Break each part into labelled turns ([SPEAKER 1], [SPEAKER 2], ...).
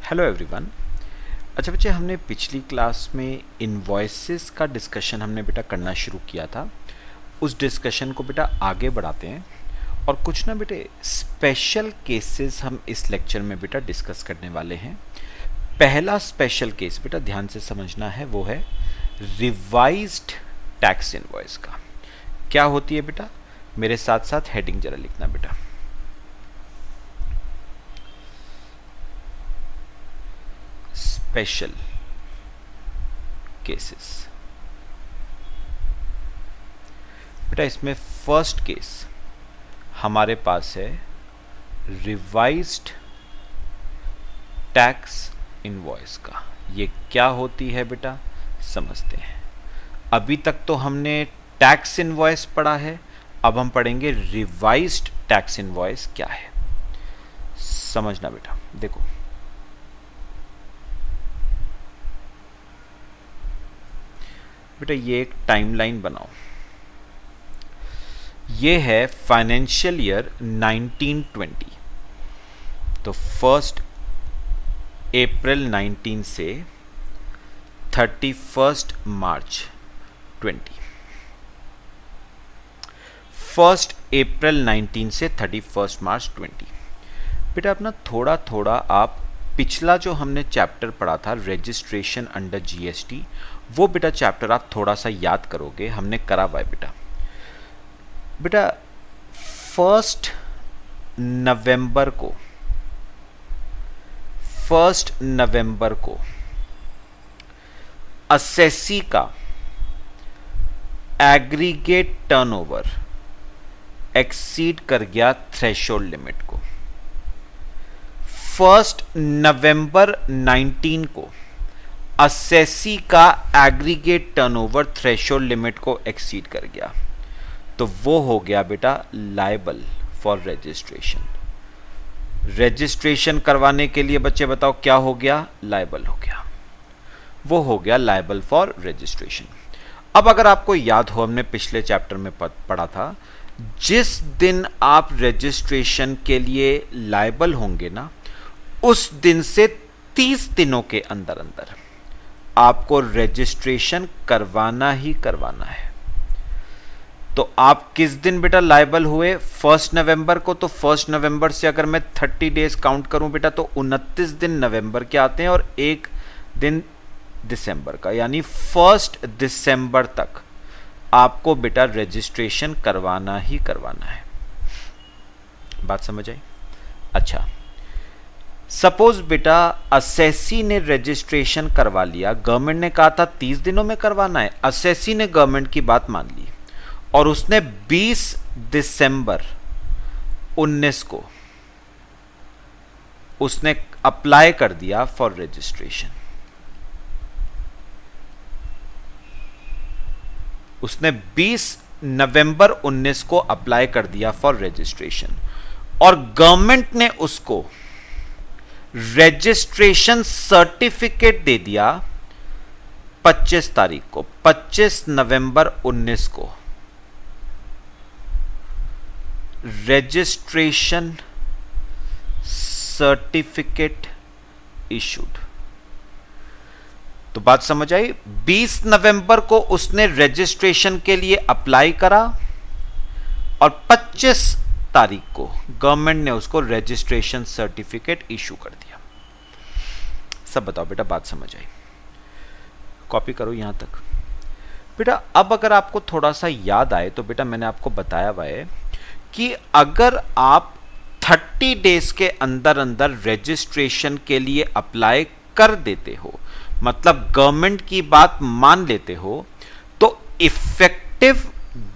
[SPEAKER 1] Hello everyone. अच्छा बच्चे, हमने पिछली क्लास में इनवॉइसेस का डिस्कशन हमने बेटा करना शुरू किया था। उस डिस्कशन को बेटा आगे बढ़ाते हैं और कुछ ना बेटे स्पेशल केसेस हम इस लेक्चर में बेटा डिस्कस करने वाले हैं। पहला स्पेशल केस बेटा ध्यान से समझना है, वो है रिवाइज्ड टैक्स इनवॉइस का। क्या होती है बेटा, मेरे साथ साथ हेडिंग जरा लिखना बेटा। स्पेशल केसेस बेटा, इसमें फर्स्ट केस हमारे पास है रिवाइज्ड टैक्स इनवॉइस का। ये क्या होती है बेटा, समझते हैं। अभी तक तो हमने टैक्स इनवॉइस पढ़ा है, अब हम पढ़ेंगे रिवाइज्ड टैक्स इनवॉइस क्या है। समझना बेटा, देखो बेटा, ये एक टाइमलाइन बनाओ। ये है फाइनेंशियल ईयर 1920। तो 1 अप्रैल 19 से 31 मार्च 20। 1 अप्रैल 19 से 31 मार्च 20। बेटा अपना थोड़ा थोड़ा आप पिछला जो हमने चैप्टर पढ़ा था रजिस्ट्रेशन अंडर जीएसटी, वो बेटा चैप्टर आप थोड़ा सा याद करोगे, हमने करा हुआ है बेटा। बेटा 1 नवंबर को असेसी का एग्रीगेट टर्नओवर एक्सीड कर गया थ्रेशोल्ड लिमिट को। 1 नवंबर 19 को असेसी का एग्रीगेट टर्नओवर थ्रेशोल्ड लिमिट को एक्सीड कर गया, तो वो हो गया बेटा लायबल फॉर रजिस्ट्रेशन। रजिस्ट्रेशन करवाने के लिए बच्चे बताओ क्या हो गया, लायबल हो गया, वो हो गया लायबल फॉर रजिस्ट्रेशन। अब अगर आपको याद हो, हमने पिछले चैप्टर में पढ़ा था, जिस दिन आप रजिस्ट्रेशन के लिए लायबल होंगे ना, उस दिन से 30 दिनों के अंदर अंदर आपको रजिस्ट्रेशन करवाना ही करवाना है। तो आप किस दिन बेटा लायबल हुए, 1 नवंबर को। तो 1 नवंबर से अगर मैं 30 डेज काउंट करूं बेटा, तो 29 दिन नवंबर के आते हैं और 1 दिन दिसंबर का, यानी 1 दिसंबर तक आपको बेटा रजिस्ट्रेशन करवाना ही करवाना है। बात समझ आई? अच्छा, सपोज बेटा असेसी ने रजिस्ट्रेशन करवा लिया, गवर्नमेंट ने कहा था 30 दिनों में करवाना है, असेसी ने गवर्नमेंट की बात मान ली और उसने 20 दिसंबर 19 को उसने अप्लाई कर दिया फॉर रजिस्ट्रेशन। उसने 20 नवंबर 19 को अप्लाई कर दिया फॉर रजिस्ट्रेशन और गवर्नमेंट ने उसको रजिस्ट्रेशन सर्टिफिकेट दे दिया 25 तारीख को, 25 नवंबर 19 को रजिस्ट्रेशन सर्टिफिकेट इशूड। तो बात समझ आई? 20 नवंबर को उसने रजिस्ट्रेशन के लिए अप्लाई करा और 25 तारीख को गवर्नमेंट ने उसको रजिस्ट्रेशन सर्टिफिकेट इशू कर दिया। सब बताओ बेटा, बात समझ आई? कॉपी करो यहां तक बेटा। अब अगर आपको थोड़ा सा याद आए तो बेटा मैंने आपको बताया हुआ है कि अगर आप 30 डेज के अंदर अंदर रजिस्ट्रेशन के लिए अप्लाई कर देते हो, मतलब गवर्नमेंट की बात मान लेते हो, तो इफेक्टिव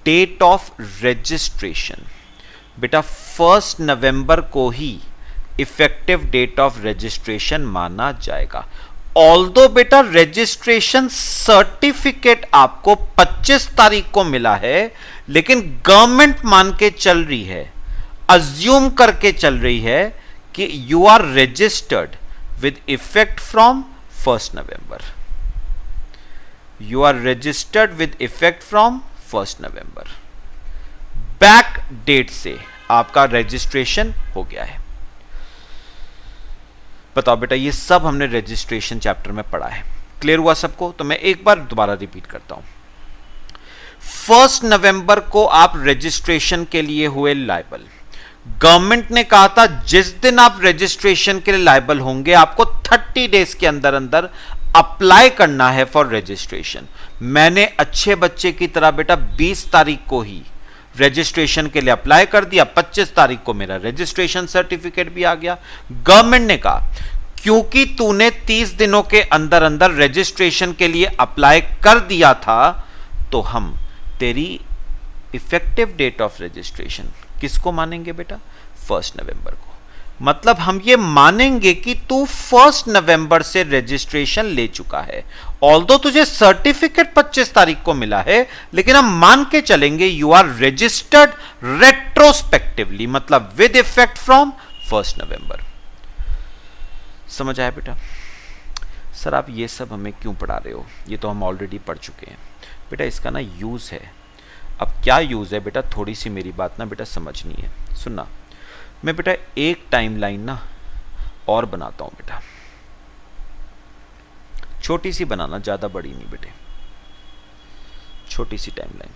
[SPEAKER 1] डेट ऑफ रजिस्ट्रेशन बेटा 1 नवंबर को ही इफेक्टिव डेट ऑफ रजिस्ट्रेशन माना जाएगा। ऑल्दो बेटा रजिस्ट्रेशन सर्टिफिकेट आपको 25 तारीख को मिला है, लेकिन गवर्नमेंट मान के चल रही है, अज्यूम करके चल रही है कि you are registered with effect from 1 November. You are registered with effect from 1 November. Back date से आपका रजिस्ट्रेशन हो गया है। बताओ बेटा, ये सब हमने रजिस्ट्रेशन चैप्टर में पढ़ा है। क्लियर हुआ सबको? तो मैं एक बार दोबारा रिपीट करता हूं। 1 नवंबर को आप रजिस्ट्रेशन के लिए हुए लायबल। गवर्नमेंट ने कहा था जिस दिन आप रजिस्ट्रेशन के लिए लायबल होंगे आपको 30 डेज के अंदर अंदर अप्लाई करना है फॉर रजिस्ट्रेशन। मैंने अच्छे बच्चे की तरह बेटा 20 तारीख को ही रजिस्ट्रेशन के लिए अप्लाई कर दिया, 25 तारीख को मेरा रजिस्ट्रेशन सर्टिफिकेट भी आ गया। गवर्नमेंट ने कहा क्योंकि तूने 30 दिनों के अंदर अंदर रजिस्ट्रेशन के लिए अप्लाई कर दिया था, तो हम तेरी इफेक्टिव डेट ऑफ रजिस्ट्रेशन किसको मानेंगे बेटा? 1 नवंबर को। मतलब हम ये मानेंगे कि तू 1 नवंबर से रजिस्ट्रेशन ले चुका है। ऑल्दो तुझे सर्टिफिकेट 25 तारीख को मिला है, लेकिन हम मान के चलेंगे यू आर रजिस्टर्ड रेट्रोस्पेक्टिवली, मतलब विद इफेक्ट फ्रॉम 1 नवंबर। समझ आया बेटा? सर आप ये सब हमें क्यों पढ़ा रहे हो? ये तो हम ऑलरेडी पढ़ चुके हैं। बेटा इसका ना यूज है। अब क्या यूज है बेटा, थोड़ी सी मेरी बात ना बेटा समझनी है, सुनना। मैं बेटा एक टाइमलाइन ना और बनाता हूं बेटा, छोटी सी बनाना, ज्यादा बड़ी नहीं बेटे, छोटी सी टाइमलाइन।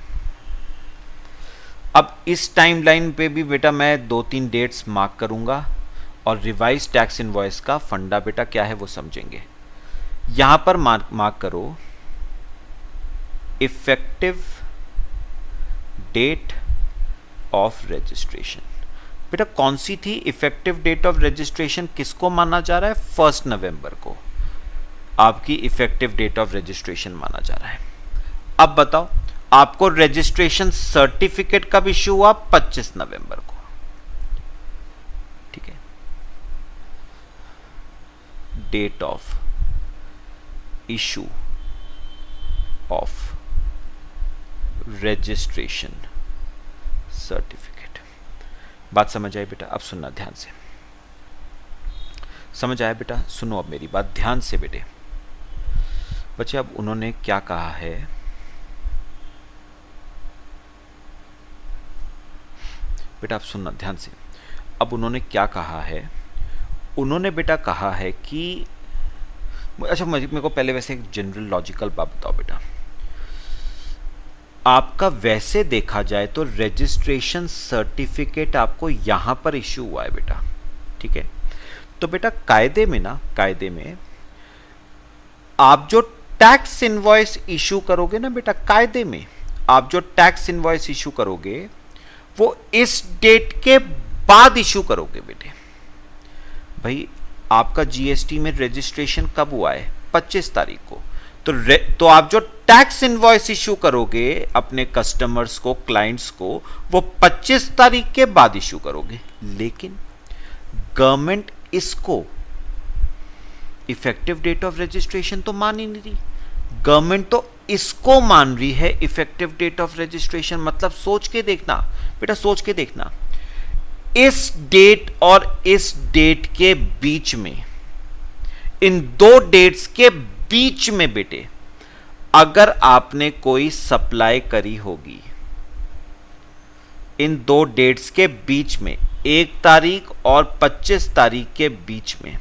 [SPEAKER 1] अब इस टाइमलाइन पे भी बेटा मैं 2-3 डेट्स मार्क करूंगा और रिवाइज टैक्स इनवॉइस का फंडा बेटा क्या है वो समझेंगे। यहां पर मार्क करो इफेक्टिव डेट ऑफ रजिस्ट्रेशन। बेटा कौन सी थी इफेक्टिव डेट ऑफ रजिस्ट्रेशन? किसको माना जा रहा है? 1 नवंबर को आपकी इफेक्टिव डेट ऑफ रजिस्ट्रेशन माना जा रहा है। अब बताओ आपको रजिस्ट्रेशन सर्टिफिकेट कब इश्यू हुआ? 25 नवंबर को। ठीक है, date of issue of registration certificate. बात समझ आई बेटा? अब सुनना ध्यान से। समझ आया बेटा? सुनो अब मेरी बात ध्यान से बेटे। बच्चे अब उन्होंने क्या कहा है, बेटा आप सुनना ध्यान से। अब उन्होंने क्या कहा है? उन्होंने बेटा कहा है कि अच्छा मेरे को पहले वैसे एक जनरल लॉजिकल बात बताओ बेटा। आपका वैसे देखा जाए तो रजिस्ट्रेशन सर्टिफिकेट आपको यहां पर इश्यू हुआ है बेटा, ठीक है? तो बेटा कायदे में आप जो टैक्स इनवॉइस इशू करोगे ना बेटा, कायदे में आप जो टैक्स इनवॉइस इशू करोगे वो इस डेट के बाद इशू करोगे बेटे। भाई आपका जीएसटी में रजिस्ट्रेशन कब हुआ है? 25 तारीख को। तो आप जो टैक्स इनवॉइस इशू करोगे अपने कस्टमर्स को, क्लाइंट्स को, वो 25 तारीख के बाद इशू करोगे। लेकिन गवर्नमेंट इसको इफेक्टिव डेट ऑफ रजिस्ट्रेशन तो मान ही नहीं रही। गवर्नमेंट तो इसको मान रही है इफेक्टिव डेट ऑफ रजिस्ट्रेशन। मतलब सोच के देखना बेटा, सोच के देखना, इस डेट और इस डेट के बीच में, इन दो डेट्स के बीच में बेटे अगर आपने कोई सप्लाई करी होगी, इन दो डेट्स के बीच में 1 तारीख और 25 तारीख के बीच में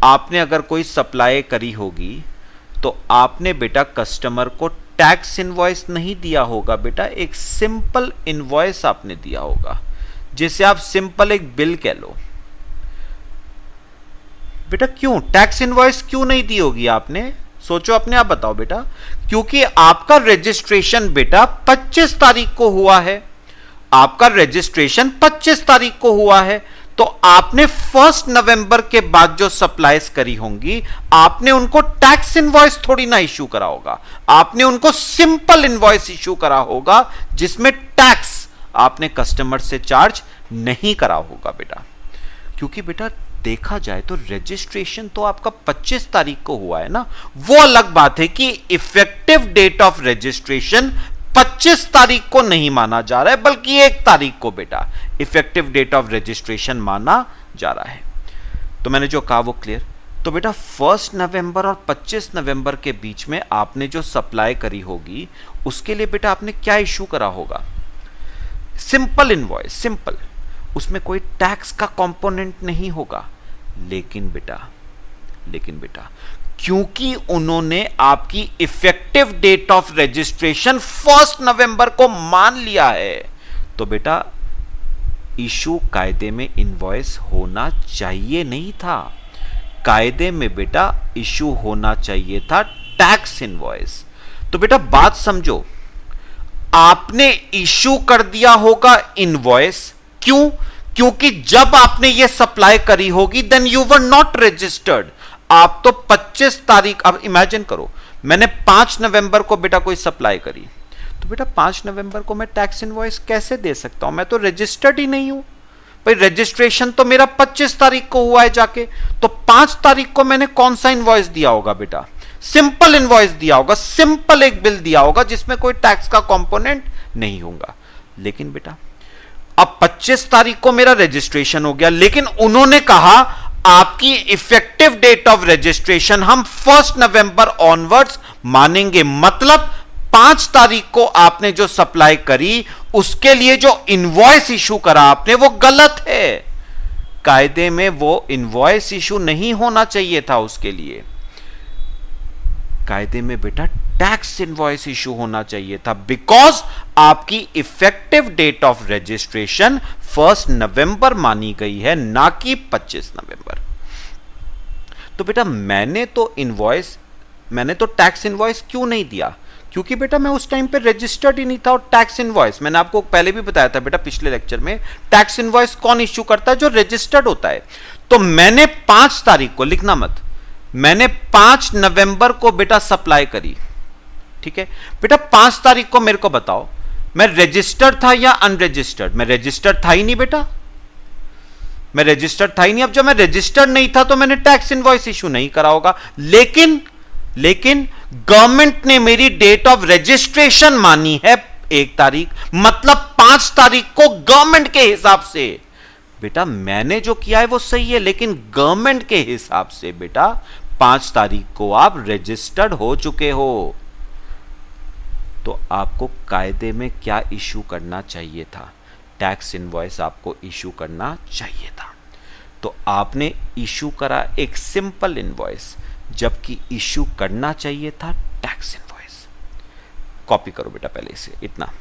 [SPEAKER 1] आपने अगर कोई सप्लाई करी होगी, तो आपने बेटा कस्टमर को टैक्स इनवॉइस नहीं दिया होगा बेटा, एक सिंपल इनवॉइस आपने दिया होगा, जिसे आप सिंपल एक बिल कह लो बेटा। क्यों टैक्स इनवॉइस क्यों नहीं दी होगी आपने? सोचो अपने आप बताओ बेटा। क्योंकि आपका रजिस्ट्रेशन बेटा 25 तारीख को हुआ है, आपका रजिस्ट्रेशन 25 तारीख को हुआ है, तो आपने 1 नवंबर के बाद जो सप्लाईज करी होंगी आपने उनको टैक्स इनवॉइस थोड़ी ना इश्यू करा होगा, आपने उनको सिंपल इनवॉइस इश्यू करा होगा जिसमें टैक्स आपने कस्टमर से चार्ज नहीं करा होगा बेटा। क्योंकि बेटा देखा जाए तो रजिस्ट्रेशन तो आपका 25 तारीख को हुआ है ना। वो अलग बात है कि इफेक्टिव डेट ऑफ रजिस्ट्रेशन 25 तारीख को नहीं माना जा रहा है, बल्कि 1 तारीख को बेटा इफेक्टिव डेट ऑफ रजिस्ट्रेशन माना जा रहा है। तो मैंने जो कहा वो क्लियर? तो बेटा 1 नवंबर और 25 नवंबर के बीच में आपने जो सप्लाई करी होगी उसके लिए बेटा आपने क्या इश्यू करा होगा? सिंपल इनवॉइस, सिंपल, उसमें कोई टैक्स का कंपोनेंट नहीं होगा। लेकिन बेटा क्योंकि उन्होंने आपकी इफेक्टिव डेट ऑफ रजिस्ट्रेशन 1 नवंबर को मान लिया है, तो बेटा इशू कायदे में इनवॉइस होना चाहिए नहीं था। कायदे में बेटा इशू होना चाहिए था टैक्स इनवॉइस। तो बेटा बात समझो, आपने इशू कर दिया होगा इनवॉइस, क्यों? क्योंकि जब आपने यह सप्लाई करी होगी then you were not registered. आप तो 25 तारीख, अब इमेजिन करो मैंने 5 नवंबर को बेटा कोई सप्लाई करी, तो बेटा 5 नवंबर को मैं टैक्स इनवॉइस कैसे दे सकता हूं? मैं तो रजिस्टर्ड ही नहीं हूं भाई। रजिस्ट्रेशन तो मेरा 25 तारीख को हुआ है जाके, तो 5 तारीख को मैंने कौन सा इनवॉइस दिया होगा बेटा? सिंपल इनवॉइस दिया होगा, सिंपल एक बिल दिया होगा जिसमें कोई टैक्स का कंपोनेंट नहीं होगा। लेकिन बेटा अब 25 तारीख को मेरा रजिस्ट्रेशन हो गया, लेकिन उन्होंने कहा आपकी इफेक्टिव डेट ऑफ रजिस्ट्रेशन हम 1 नवंबर ऑनवर्ड्स मानेंगे। मतलब 5 तारीख को आपने जो सप्लाई करी उसके लिए जो इनवॉइस इशू करा आपने वो गलत है। कायदे में वो इनवॉइस इशू नहीं होना चाहिए था, उसके लिए कायदे में बेटा टैक्स इनवॉइस इशू होना चाहिए था, बिकॉज आपकी इफेक्टिव डेट ऑफ रजिस्ट्रेशन 1 नवंबर मानी गई है, ना कि 25 नवंबर। तो बेटा मैंने तो टैक्स इनवॉइस क्यों नहीं दिया? क्योंकि बेटा मैं उस टाइम पे रजिस्टर्ड ही नहीं था। और टैक्स इनवॉइस मैंने आपको पहले भी बताया था बेटा पिछले लेक्चर में, टैक्स इनवॉइस कौन इश्यू करता है? जो रजिस्टर्ड होता है। तो मैंने 5 तारीख को, लिखना मत, मैंने 5 नवंबर को बेटा सप्लाई करी, ठीक है बेटा। 5 तारीख को मेरे को बताओ मैं रजिस्टर्ड था या अनरजिस्टर्ड? मैं रजिस्टर्ड था ही नहीं बेटा, मैं रजिस्टर्ड था ही नहीं। अब जब मैं रजिस्टर्ड नहीं था तो मैंने टैक्स इनवॉइस इशू नहीं करा होगा। लेकिन गवर्नमेंट ने मेरी डेट ऑफ रजिस्ट्रेशन मानी है 1 तारीख, मतलब 5 तारीख को गवर्नमेंट के हिसाब से बेटा मैंने जो किया है वो सही है, लेकिन गवर्नमेंट के हिसाब से बेटा 5 तारीख को आप रजिस्टर्ड हो चुके हो। तो आपको कायदे में क्या इशू करना चाहिए था? टैक्स इनवॉइस आपको इशू करना चाहिए था। तो आपने इशू करा एक सिंपल इनवॉइस, जबकि इशू करना चाहिए था टैक्स इनवॉइस। कॉपी करो बेटा पहले इसे, इतना।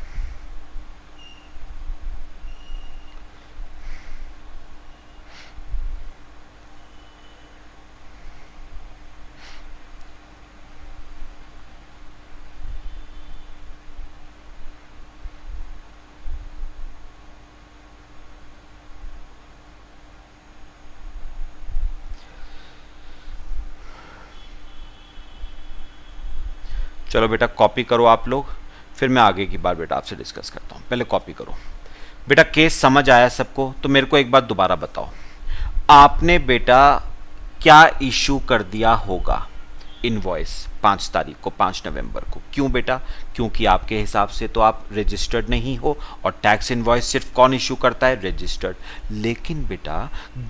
[SPEAKER 1] चलो बेटा कॉपी करो आप लोग, फिर मैं आगे की बात बेटा आपसे डिस्कस करता हूं। पहले कॉपी करो बेटा। केस समझ आया सबको? तो मेरे को एक बात दोबारा बताओ, आपने बेटा क्या इशू कर दिया होगा इनवॉइस 5 तारीख को, 5 नवंबर को? क्यों बेटा? क्योंकि आपके हिसाब से तो आप रजिस्टर्ड नहीं हो, और टैक्स इनवॉइस सिर्फ कौन इशू करता है? रजिस्टर्ड। लेकिन बेटा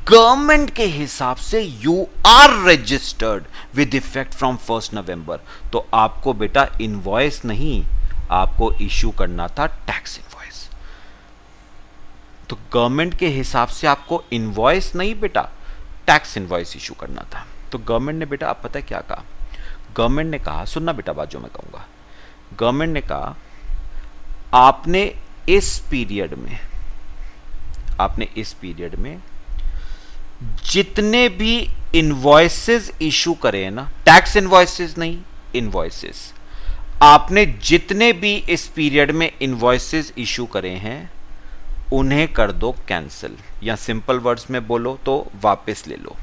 [SPEAKER 1] गवर्नमेंट के हिसाब से you are registered with effect from 1 November. तो आपको बेटा इनवॉइस नहीं, आपको इशू करना था टैक्स इनवॉइस। तो गवर्नमेंट के हिसाब से आपको इनवॉइस नहीं बेटा टैक्स इनवॉइस इशू करना था। तो गवर्नमेंट ने बेटा आप पता है क्या कहा? गवर्नमेंट ने कहा, सुनना बेटा बात जो मैं कहूंगा, गवर्नमेंट ने कहा आपने इस पीरियड में जितने भी इनवॉइसेस इशू करे हैं ना, टैक्स इनवॉइसेस नहीं, इनवॉइसेस, आपने जितने भी इस पीरियड में इनवॉइसेस इशू करे हैं उन्हें कर दो कैंसिल, या सिंपल वर्ड्स में बोलो तो वापस ले लो।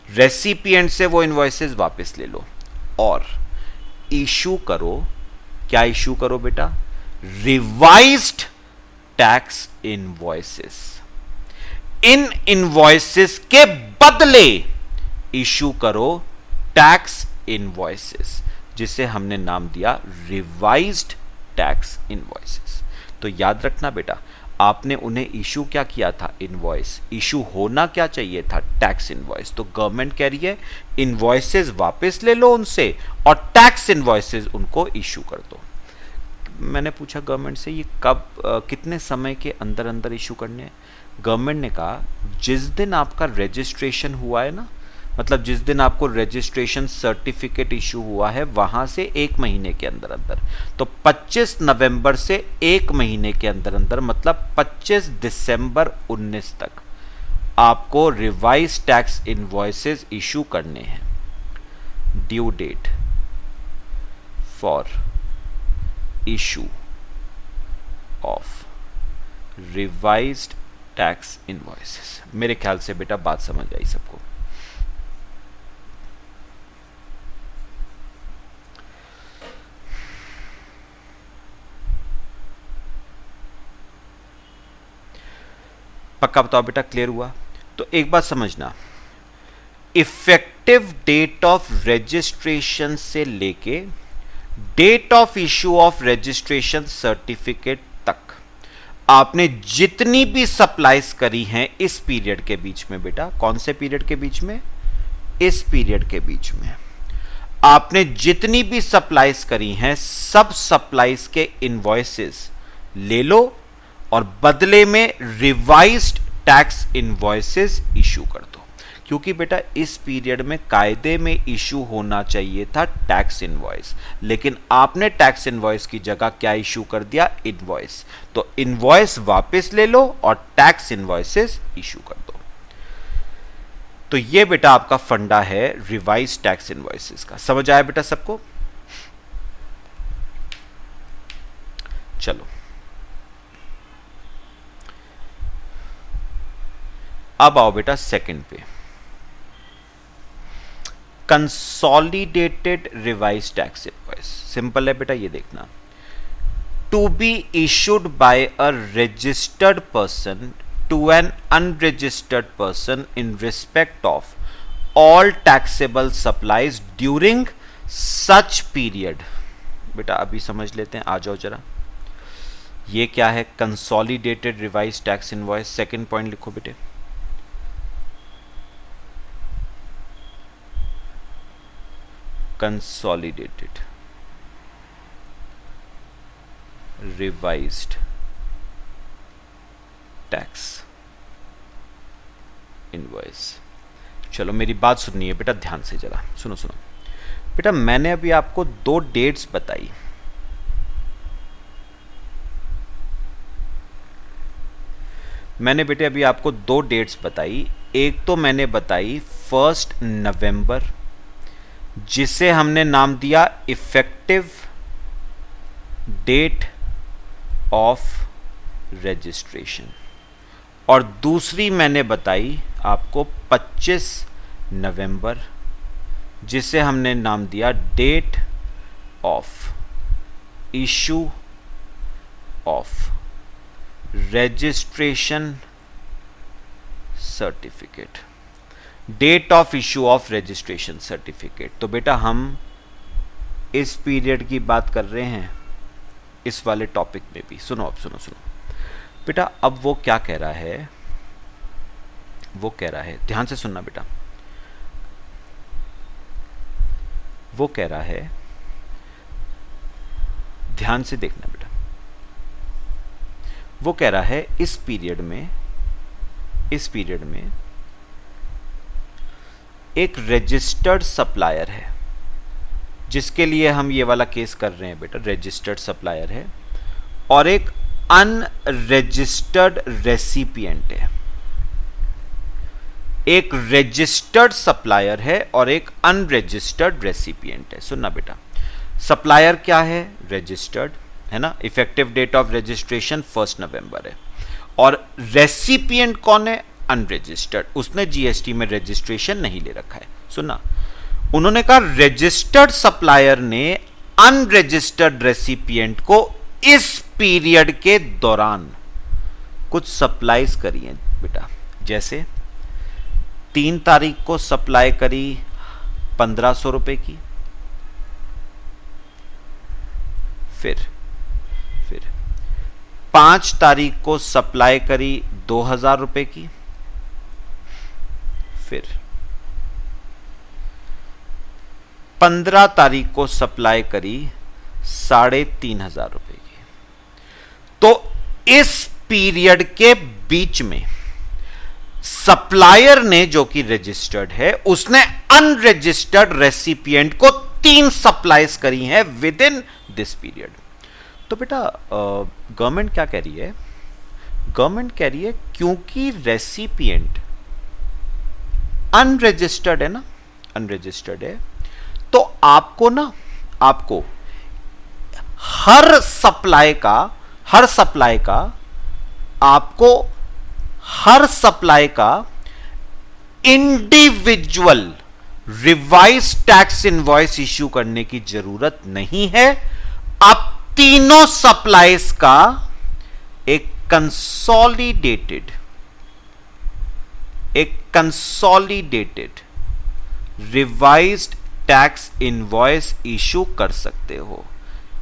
[SPEAKER 1] रेसिपिएंट से वो इनवॉइसेस वापस ले लो और इशू करो, क्या इशू करो बेटा? Revised tax invoices. इन इनवॉइसेस के बदले इशू करो टैक्स इनवॉइसेस, जिसे हमने नाम दिया रिवाइज्ड टैक्स इनवॉइसेस। तो याद रखना बेटा, आपने उन्हें इशू क्या किया था? इनवॉइस। इशू होना क्या चाहिए था? Tax invoice. तो गवर्नमेंट कह रही है इनवॉइसेस वापस ले लो उनसे और टैक्स इनवॉइसेस उनको इशू कर दो। मैंने पूछा गवर्नमेंट से ये कब, कितने समय के अंदर अंदर इशू करने हैं? गवर्नमेंट ने कहा जिस दिन आपका रजिस्ट्रेशन हुआ है ना, मतलब जिस दिन आपको रजिस्ट्रेशन सर्टिफिकेट इशू हुआ है वहां से 1 महीने के अंदर अंदर, तो 25 नवंबर से 1 महीने के अंदर अंदर मतलब 25 दिसंबर 19 तक आपको रिवाइज टैक्स इनवॉइसेस इशू करने हैं। Due date for issue of revised tax invoices. मेरे ख्याल से बेटा बात समझ आई सबको। पक्का बताओ बेटा, क्लियर हुआ? तो एक बात समझना, इफेक्टिव डेट ऑफ रजिस्ट्रेशन से लेके date of issue of registration certificate तक आपने जितनी भी सप्लाईज करी हैं इस पीरियड के बीच में बेटा, कौन से पीरियड के बीच में? इस पीरियड के बीच में आपने जितनी भी सप्लाईज करी हैं सब सप्लाईज के इनवॉइसेस ले लो और बदले में रिवाइज्ड टैक्स इनवॉइसेस इशू कर दो, क्योंकि बेटा इस पीरियड में कायदे में इशू होना चाहिए था टैक्स इनवॉइस, लेकिन आपने टैक्स इनवॉइस की जगह क्या इशू कर दिया? इनवॉइस। तो इनवॉइस वापस ले लो और टैक्स इनवॉइसेस इशू कर दो। तो ये बेटा आपका फंडा है रिवाइज टैक्स इनवॉइसेस का। समझ आया बेटा सबको? चलो अब आओ बेटा सेकंड पे, consolidated revise tax invoice. Simple है बेटा, ये देखना, to be issued by a registered person to an unregistered person in respect of all taxable supplies during such period. बेटा अभी समझ लेते हैं, आ जाओ जरा। ये क्या है? Consolidated revise tax invoice. Second point लिखो बेटे, consolidated revised tax invoice। चलो मेरी बात सुननी है बेटा, ध्यान से जरा सुनो सुनो बेटा। मैंने अभी आपको 2 डेट्स बताई, मैंने बेटे अभी आपको 2 डेट्स बताई। एक तो मैंने बताई 1 नवंबर, जिसे हमने नाम दिया इफेक्टिव डेट ऑफ रजिस्ट्रेशन, और दूसरी मैंने बताई आपको 25 नवंबर, जिसे हमने नाम दिया date of issue of registration certificate. Date of issue of registration certificate. तो बेटा हम इस पीरियड की बात कर रहे हैं इस वाले टॉपिक में भी। सुनो अब, सुनो सुनो बेटा, अब वो क्या कह रहा है, वो कह रहा है, ध्यान से सुनना बेटा, वो कह रहा है, ध्यान से देखना बेटा, वो कह रहा है इस पीरियड में एक रजिस्टर्ड सप्लायर है, जिसके लिए हम ये वाला केस कर रहे हैं बेटा, रजिस्टर्ड सप्लायर है, और एक अनरजिस्टर्ड रेसिपिएंट है। एक रजिस्टर्ड सप्लायर है और एक अनरजिस्टर्ड रेसिपिएंट है। सुनना बेटा, सप्लायर क्या है? रजिस्टर्ड है ना, इफेक्टिव डेट ऑफ रजिस्ट्रेशन 1 नवंबर है, और रेसिपिएंट कौन है? अनरजिस्टर्ड, उसने जीएसटी में रजिस्ट्रेशन नहीं ले रखा है। सुना, उन्होंने कहा रजिस्टर्ड सप्लायर ने अनरजिस्टर्ड रेसिपिएंट को इस पीरियड के दौरान कुछ सप्लाईज करी हैं बेटा, जैसे 3 तारीख को सप्लाई करी 1500 रुपए की, फिर 5 तारीख को सप्लाई करी 2000 रुपए की, फिर 15 तारीख को सप्लाई करी 3500 रुपए की। तो इस पीरियड के बीच में सप्लायर ने जो कि रजिस्टर्ड है उसने अनरजिस्टर्ड रेसिपिएंट को 3 सप्लाईज करी हैं विद इन दिस पीरियड। तो बेटा गवर्नमेंट क्या कह रही है? गवर्नमेंट कह रही है क्योंकि रेसिपिएंट अनरजिस्टर्ड है ना, अनरजिस्टर्ड है, तो आपको हर सप्लाई का individual revise tax invoice issue करने की जरूरत नहीं है। आप तीनों सप्लाईज का एक consolidated revised tax invoice issue कर सकते हो।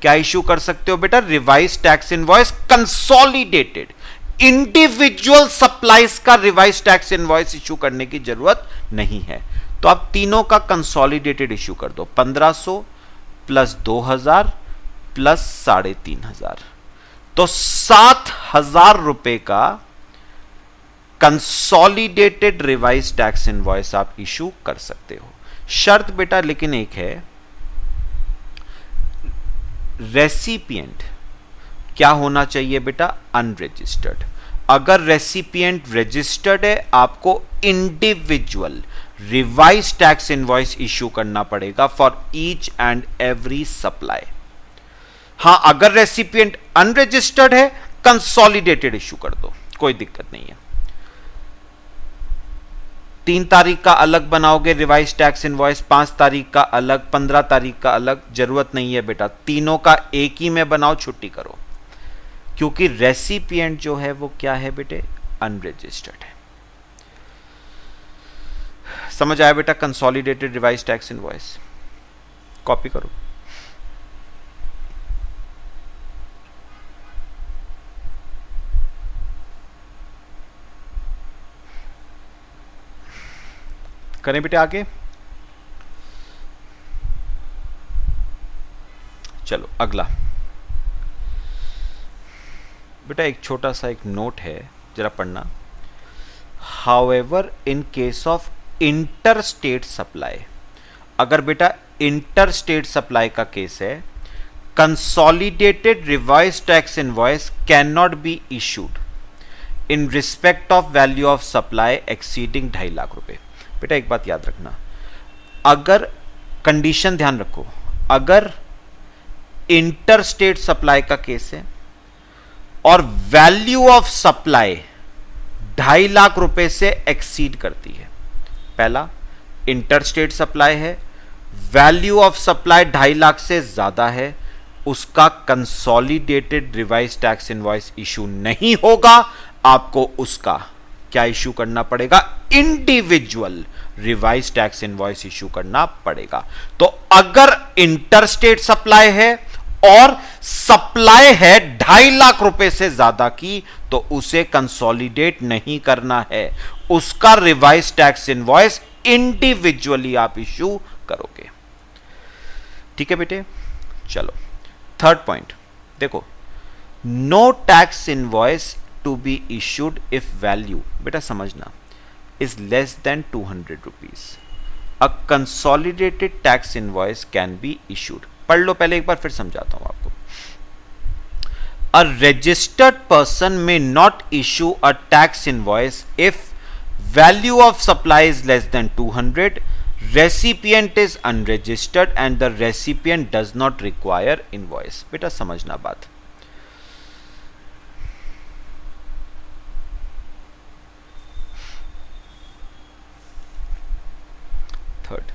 [SPEAKER 1] क्या इश्यू कर सकते हो बेटा? Revise tax invoice consolidated. Individual supplies का रिवाइज टैक्स इनवॉइस इश्यू करने की जरूरत नहीं है। तो आप तीनों का कंसोलिडेटेड इश्यू कर दो, 1500 प्लस 2000 प्लस 3500, तो 7000 रुपए का कंसोलिडेटेड रिवाइज टैक्स इनवॉइस आप इश्यू कर सकते हो। शर्त बेटा लेकिन एक है, रेसिपिएंट क्या होना चाहिए बेटा? अनरजिस्टर्ड। अगर रेसिपिएंट रजिस्टर्ड है आपको individual revise tax invoice issue करना पड़ेगा for each and every supply. हां, अगर रेसिपिएंट अनरजिस्टर्ड है कंसोलिडेटेड इश्यू कर दो, कोई दिक्कत नहीं है। 3 तारीख का अलग बनाओगे रिवाइज टैक्स इनवॉइस, 5 तारीख का अलग, 15 तारीख का अलग, जरूरत नहीं है बेटा। तीनों का एक ही में बनाओ, छुट्टी करो, क्योंकि रेसिपिएंट जो है वो क्या है बेटे? अनरजिस्टर्ड है। समझ आया बेटा? Consolidated revise tax invoice copy करो। करें बेटे आगे। चलो अगला बेटा, एक छोटा सा एक नोट है, जरा पढ़ना। However in case of inter state supply, अगर बेटा इंटर स्टेट सप्लाई का केस है, consolidated revise tax invoice can not be issued in respect of value of supply exceeding 2.5 lakh रुपए। बेटा एक बात याद रखना, अगर कंडीशन ध्यान रखो, अगर इंटर स्टेट सप्लाई का केस है और वैल्यू ऑफ सप्लाई 2.5 लाख रुपए से एक्सीड करती है, पहला इंटर स्टेट सप्लाई है, वैल्यू ऑफ सप्लाई 2.5 लाख से ज्यादा है, उसका consolidated revise tax invoice issue नहीं होगा। आपको उसका क्या इशू करना पड़ेगा? Individual revise tax invoice issue करना पड़ेगा। तो अगर इंटर स्टेट सप्लाई है और सप्लाई है 2.5 लाख रुपए से ज्यादा की, तो उसे कंसोलिडेट नहीं करना है, उसका रिवाइज टैक्स इनवॉइस इंडिविजुअली आप इशू करोगे। ठीक है बेटे, चलो थर्ड पॉइंट देखो, no tax invoice to be issued if value, बेटा समझना, is less than 200 rupees, a consolidated tax invoice can be issued. पढ़ लो पहले एक बार, फिर समझाता हूं आपको। A registered person may not issue a tax invoice if value of supply is less than 200, recipient is unregistered and the recipient does not require invoice. बेटा समझना बात, third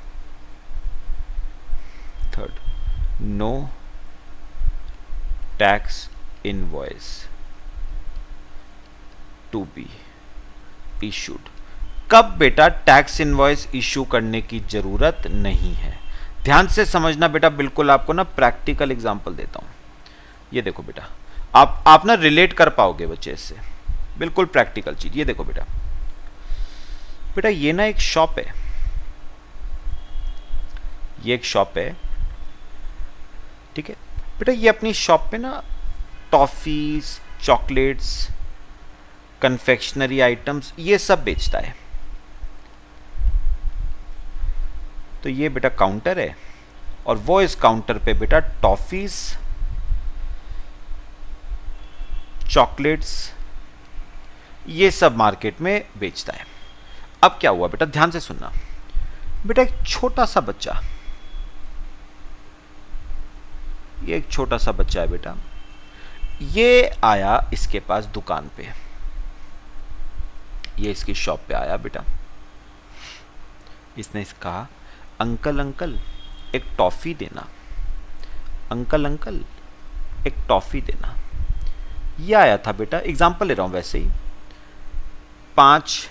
[SPEAKER 1] no tax invoice to be issued. कब बेटा tax invoice issue करने की जरूरत नहीं है? ध्यान से समझना बेटा, बिल्कुल आपको ना प्रैक्टिकल एग्जांपल देता हूं। ये देखो बेटा, आप ना रिलेट कर पाओगे बच्चे इससे, बिल्कुल प्रैक्टिकल चीज। ये देखो बेटा, बेटा ये ना एक शॉप है, ये एक शॉप है, ठीक है बेटा। ये अपनी शॉप पे ना टॉफीज, चॉकलेट्स कन्फेक्शनरी आइटम्स, ये सब बेचता है। तो ये बेटा काउंटर है और वो इस काउंटर पे बेटा टॉफीज, चॉकलेट्स, ये सब मार्केट में बेचता है। अब क्या हुआ बेटा, ध्यान से सुनना बेटा, एक छोटा सा बच्चा, ये एक छोटा सा बच्चा है बेटा, ये आया इसके पास दुकान पे, ये इसकी शॉप पे आया बेटा। इसने कहा अंकल अंकल एक टॉफी देना, अंकल अंकल एक टॉफी देना। ये आया था बेटा, एग्जाम्पल ले रहा हूं वैसे ही, 5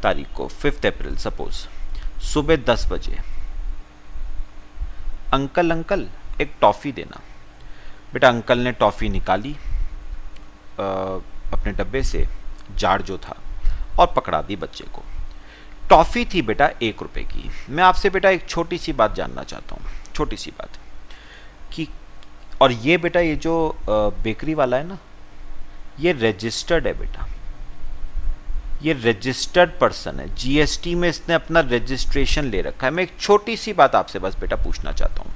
[SPEAKER 1] तारीख को 5 अप्रैल सपोज, सुबह 10 बजे, अंकल अंकल एक टॉफी देना। बेटा अंकल ने टॉफी निकाली अपने डब्बे से, जार जो था, और पकड़ा दी बच्चे को। टॉफी थी बेटा 1 रुपए की। मैं आपसे बेटा एक छोटी सी बात जानना चाहता हूँ, छोटी सी बात कि, और ये बेटा ये जो बेकरी वाला है ना, ये रजिस्टर्ड है बेटा, ये रजिस्टर्ड पर्सन है, जीएसटी में इसने अपना रजिस्ट्रेशन ले रखा है। मैं एक छोटी सी बात आपसे बस बेटा पूछना चाहता हूँ,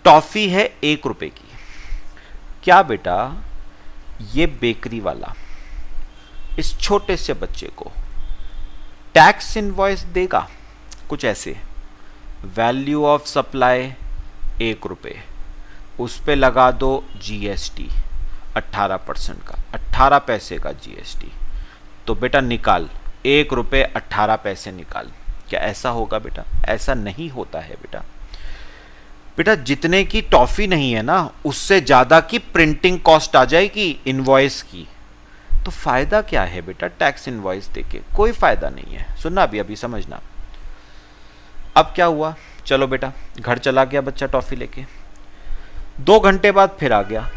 [SPEAKER 1] टॉफी है 1 रुपए की, क्या बेटा ये बेकरी वाला इस छोटे से बच्चे को टैक्स इनवॉइस देगा? कुछ ऐसे, वैल्यू ऑफ सप्लाई 1 रुपए, उस पे लगा दो जीएसटी 18% का, 18 पैसे का जीएसटी, तो बेटा निकाल 1 रुपए 18 पैसे निकाल। क्या ऐसा होगा बेटा? ऐसा नहीं होता है बेटा। बेटा जितने की टॉफी नहीं है ना, उससे ज्यादा की प्रिंटिंग कॉस्ट आ जाएगी इनवॉइस की, तो फायदा क्या है बेटा टैक्स इनवॉइस देके? कोई फायदा नहीं है। सुनना अभी समझना। अब क्या हुआ, चलो बेटा घर चला गया बच्चा टॉफी लेके, 2 घंटे बाद फिर आ गया,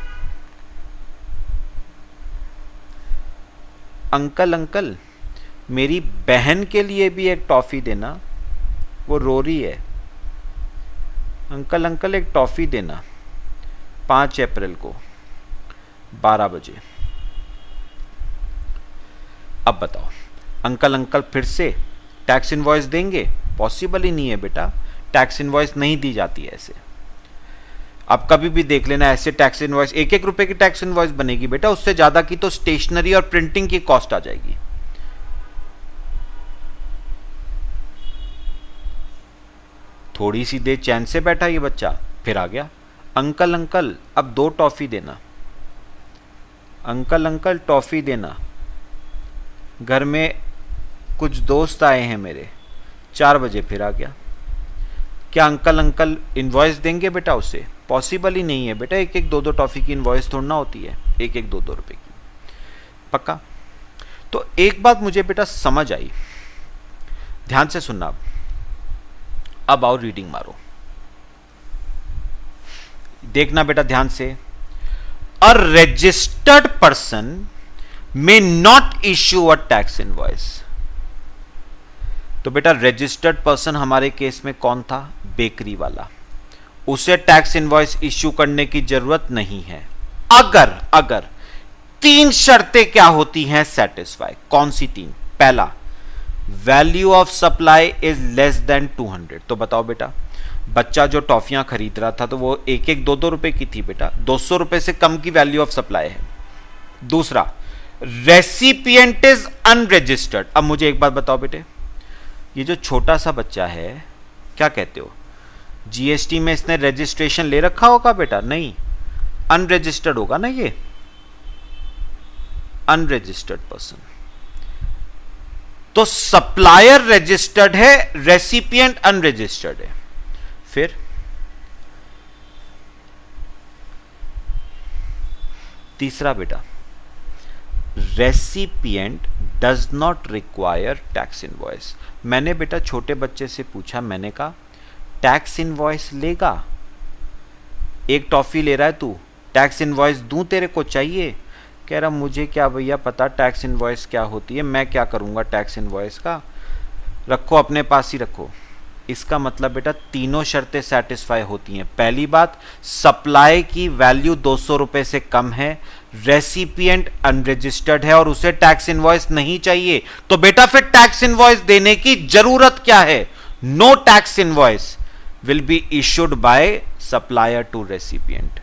[SPEAKER 1] अंकल अंकल मेरी बहन के लिए भी एक टॉफी देना, वो रो रही है, अंकल अंकल एक टॉफी देना, 5 अप्रैल को 12 बजे। अब बताओ अंकल अंकल फिर से टैक्स इनवॉइस देंगे? पॉसिबल ही नहीं है बेटा, टैक्स इनवॉइस नहीं दी जाती है ऐसे। आप कभी भी देख लेना ऐसे टैक्स इनवॉइस, 1-1 रुपए की टैक्स इनवॉइस बनेगी बेटा, उससे ज्यादा की तो स्टेशनरी और प्रिंटिंग की कॉस्ट आ जाएगी। थोड़ी सी देर चैन से बैठा ये बच्चा, फिर आ गया, अंकल अंकल अब 2 टॉफी देना, अंकल अंकल टॉफी देना, घर में कुछ दोस्त आए हैं मेरे। 4 बजे फिर आ गया, क्या अंकल अंकल इनवॉइस देंगे बेटा उसे? पॉसिबल ही नहीं है बेटा, 1-1 2-2 टॉफी की इनवॉइस थोड़ी ना होती है, 1-1 2-2 रुपए की। पक्का? तो एक बात मुझे बेटा समझ आई, ध्यान से सुनना। अब आओ रीडिंग मारो, देखना बेटा ध्यान से। अ registered person may not issue a tax invoice। तो बेटा रजिस्टर्ड पर्सन हमारे केस में कौन था? बेकरी वाला, उसे टैक्स इनवॉइस इश्यू करने की जरूरत नहीं है अगर 3 शर्तें क्या होती हैं सेटिस्फाई। कौन सी 3? पहला, value of supply is less than 200। तो बताओ बेटा, बच्चा जो टॉफियां खरीद रहा था तो वो 1-1 2-2 रुपए की थी बेटा, 200 रुपए से कम की वैल्यू ऑफ सप्लाई है। दूसरा, रेसिपिएंट इज अनरजिस्टर्ड। अब मुझे एक बात बताओ बेटे, ये जो छोटा सा बच्चा है, क्या कहते हो, जीएसटी में इसने रजिस्ट्रेशन ले रखा होगा बेटा? नहीं, अनरजिस्टर्ड होगा ना, ये अनरजिस्टर्ड पर्सन। तो सप्लायर रजिस्टर्ड है, रेसिपिएंट अनरजिस्टर्ड है। फिर तीसरा बेटा, recipient does not require tax invoice. मैंने बेटा छोटे बच्चे से पूछा, मैंने कहा टैक्स इनवॉइस लेगा? 1 टॉफी ले रहा है तू, टैक्स इनवॉइस दूं तेरे को चाहिए? कह रहा मुझे क्या भैया पता टैक्स इनवॉइस क्या होती है, मैं क्या करूंगा टैक्स इनवॉइस का, रखो अपने पास ही रखो। इसका मतलब बेटा तीनों शर्तें सेटिस्फाई होती हैं। पहली बात, सप्लाई की वैल्यू 200 रुपए से कम है, रेसिपिएंट अनरजिस्टर्ड है और उसे टैक्स इनवॉइस नहीं चाहिए, तो बेटा फिर टैक्स इनवॉइस देने की जरूरत क्या है? No tax invoice will be issued by supplier to recipient.